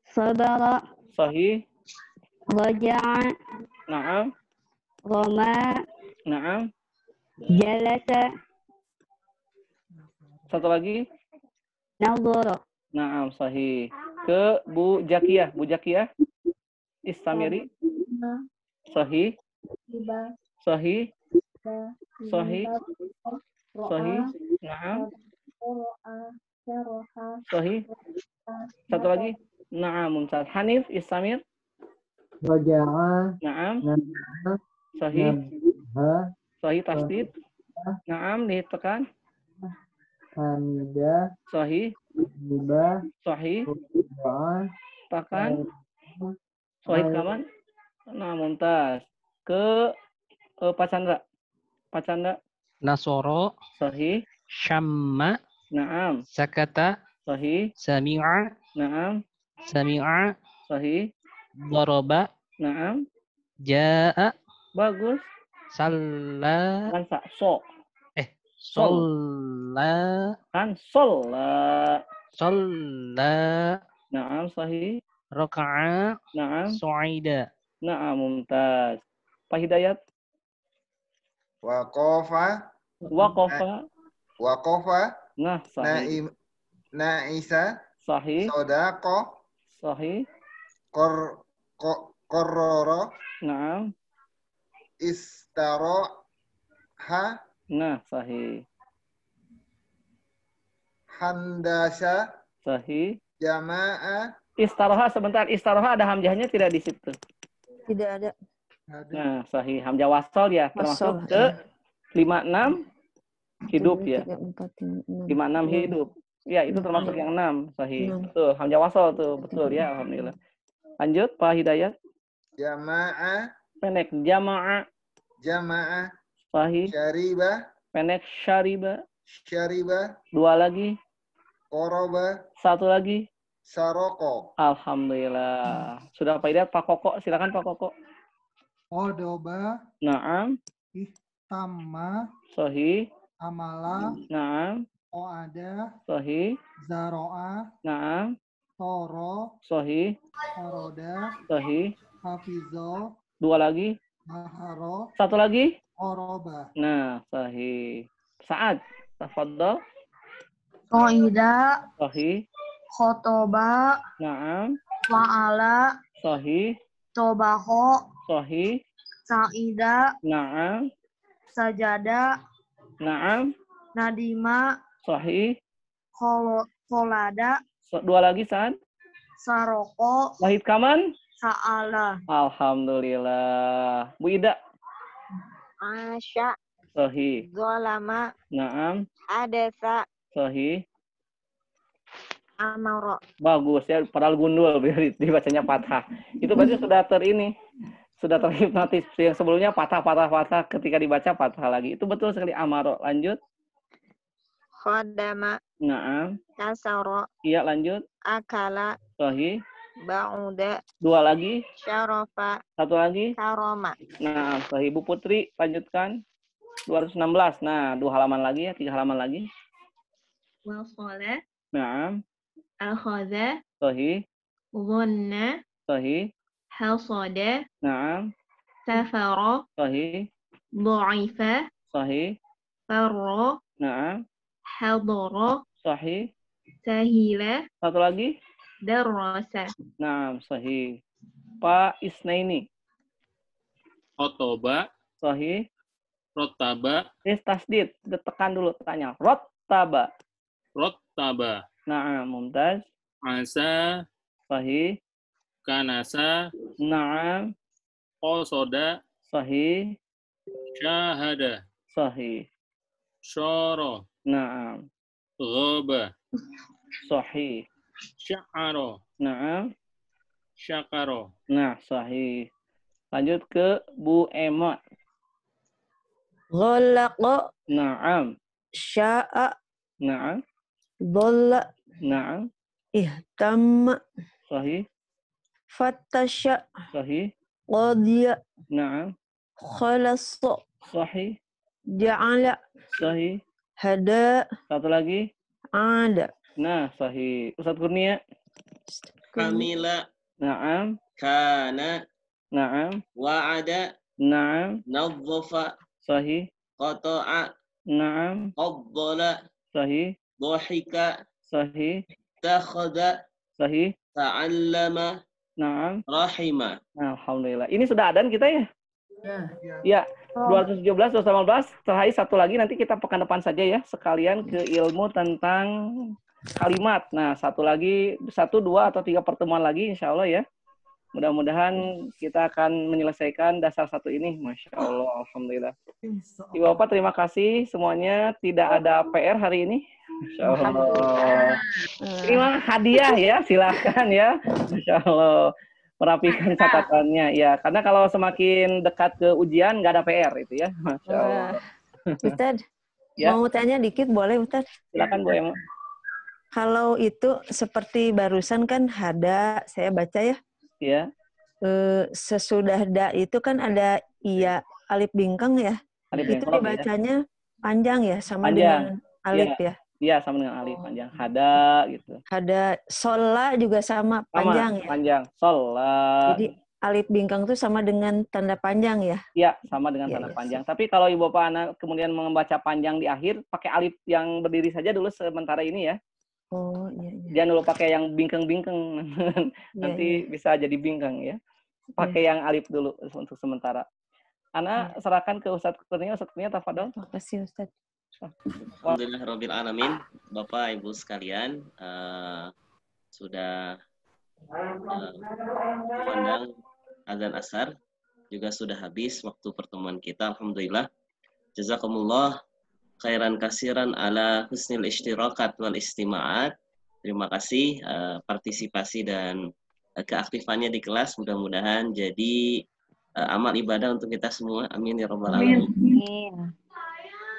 Sabara. Sahih. Raja'a. Naam. Rama. Naam. Jalasa. Satu lagi. Nadhara. Naam, sahih. Ke Bu Jakiyah. Bu Jakiyah. Istamiri. Sahih. Sahih. Sahih. Sahih. Naam. Sahih. Satu lagi. Naam, Mumtaz. Hanif, Istamir. Raja'a. Naam. Nabaha. Sahih. Nabaha. Sahih tasdid. Naam, ditekan. Hamidah. Sahih. Hibah. Sahih. Doa. Tekan. Sahih kaman. Nah, Mumtaz. Ke Pak Chandra. Pak Chandra. Nasoro. Sahih. Syamma. Naam. Sakata. Sahih. Sami'a. Naam. Sami'a. Sahih. Daraba. Naam. Ja'a. Bagus. Salla. Kan so. Solla. Kan solla. Solla. Naam, sahih. Raka'a. Naam. Su'ida. Naam, Mumtaz. Pak Hidayat. Waqafa. Waqafa. Waqafa. Nah, sahih. Na'isa. Sahih. Sodaqo. Sahih. Kororo. Naam. Istaroha. Nah, sahih. Handasa. Sahih. Jamaah. Istaroha sebentar. Istaroha ada hamzahnya tidak di situ? Tidak ada. Nah, sahih. Hamzah wasol ya. Termasuk ke 56 hidup ya. 56 hidup. Ya, itu termasuk yang 6. Sahih. Betul. Hamzah wasol tuh. Betul ya. Alhamdulillah. Lanjut, Pak Hidayat. Jamaah. Pendek. Jamaah. Jamaah. Sahih. Syariba. Pendek. Syariba. Syariba. 2 lagi. Koroba. 1 lagi. Saroko. Alhamdulillah. Sudah Pak Hidayat. Pak Koko. Silakan Pak Koko. Odoba. Naam. Ihtamma. Sahih. Amala. Naam. Oada. Sahih. Zaro'a. Naam. Toro. Sahih. Oroda. Sahih. hafizo, Dua lagi. naharo, Satu lagi. oroba. Nah, sahih. Sa'ad, tafadhol. Qaida, Sahih. khotoba, Naam. fa'ala, Sahih. tobaho, Sahih. sa'ida, Naam. sajada, Naam. nadima, Sahih. kolada, Dua lagi, Sa'ad. saroko, Wahid Kaman. sa'ala. Alhamdulillah. Bu Ida. Asya, Sahih. zolama, Naam. adasa, Sahih. amaro. Bagus ya, padahal gundul dibacanya fathah. Itu berarti sudah terhipnotis. Yang sebelumnya patah ketika dibaca patah lagi. Itu betul sekali amaro. Lanjut. Khodama, Naam. kasaro, Iya, lanjut. akala, Sahih. ba'uda, Dua lagi. syarofa, Satu lagi. karoma. Nah, Sahih. Bu Putri, lanjutkan. 216. Nah, 2 halaman lagi ya, 3 halaman lagi. Wasala, Naam. akhadha, Sahih. dhanna, Sahih. hasada, Naam. safara, Sahih. dha'ifa, Sahih. farra, Naam. hadara, Sahih. sahila, Satu lagi. darasa. Naam, sahih. Pak Isnaini. Khotoba, Sahih. rotaba, Tasdid. Tekan dulu tanya. Rottaba. rotaba, Naam, mumtaz. asa, Sahih. kanasa, Naam. qosoda, Sahih. syahada, Sahih. syara, Naam. ghaba, Sahih. sya'ara, Naam. syakara. Nah, sahih. Lanjut ke Bu Emma. Ghalaqa, Naam. sya'a, Naam. dhalla, Naam. ihtamma, Sahih. fattasha, Sahih. qadiya, Naam. khalasa, Sahih. ja'ala, Sahih. hada, Satu lagi. ada. Nah, sahih. Ustaz Kurnia. Amila, Naam. kana, Naam. wa'ada, Naam. nadzafa, Sahih. qata'a, Naam. qaddala, Sahih. dhahika, Sahih. takhadha, Sahih. ta'allama, Naam. rahima. Alhamdulillah. Ini sudah adan kita ya? Ya. 217, 218. Terakhir satu lagi nanti kita pekan depan saja ya. Sekalian ke ilmu tentang kalimat. Nah, satu lagi, 1, 2, atau 3 pertemuan lagi insya Allah ya. Mudah-mudahan kita akan menyelesaikan dasar satu ini. Masya Allah, Alhamdulillah. Ibu Bapak, terima kasih semuanya. Tidak ada PR hari ini. Masya Allah. Ini mah hadiah ya, silakan ya. Masya Allah. Merapikan catatannya. Ya, karena kalau semakin dekat ke ujian, nggak ada PR itu ya. Masya Allah. Ustaz, Ya. mau tanya dikit boleh Ustaz? Silakan Bu Emma. Kalau itu seperti barusan kan hada, saya baca ya. Ya. Sesudah da itu kan ada iya alif bingkang ya. Alif Itu bengkok, dibacanya panjang ya sama Panjang. dengan alif ya. Iya, sama dengan alif panjang. Hada gitu. Ada sola juga sama panjang ya. Panjang. Sholat. Jadi alif bingkang itu sama dengan tanda panjang ya. Iya, sama dengan tanda panjang. Tapi kalau Ibu Bapak anak kemudian membaca panjang di akhir, pakai alif yang berdiri saja dulu sementara ini ya. Oh iya. Jangan dulu pakai yang bingkang-bingkang. Nanti bisa jadi bingkang ya. Pakai yang alif dulu untuk sementara. Ana serahkan ke Ustadz Kurnia. Ustadz Kurnia, tafadhol. Terima kasih Ustadz. Alhamdulillahirabbil alamin. Bapak Ibu sekalian, sudah memandang azan asar, juga sudah habis waktu pertemuan kita. Alhamdulillah. Jazakumullah khairan kasiran ala husnil ishtirakat wal istima'at. Terima kasih partisipasi dan keaktifannya di kelas. Mudah-mudahan jadi amal ibadah untuk kita semua. Amin ya rabbal alamin.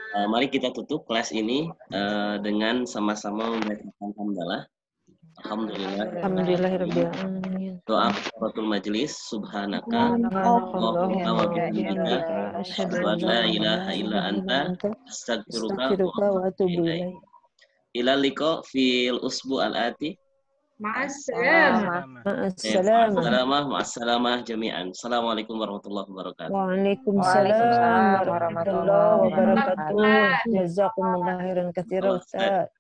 Mari kita tutup kelas ini dengan sama-sama membacakan hamdalah. Alhamdulillah. Alhamdulillahirabbil alamin. Doa kafaratul majelis. Subhanaka Allahumma wa bihamdika asyhadu an la ilaha illa anta astaghfiruka wa atubu ilaik. Ila liqa fil usbu al ati. Ma'assalamah. Ma'assalamah. Ma'assalamah jami'an. Assalamualaikum warahmatullahi wabarakatuh. Waalaikumsalam warahmatullahi wabarakatuh. Jazakumullah khairan katsiran Ustaz.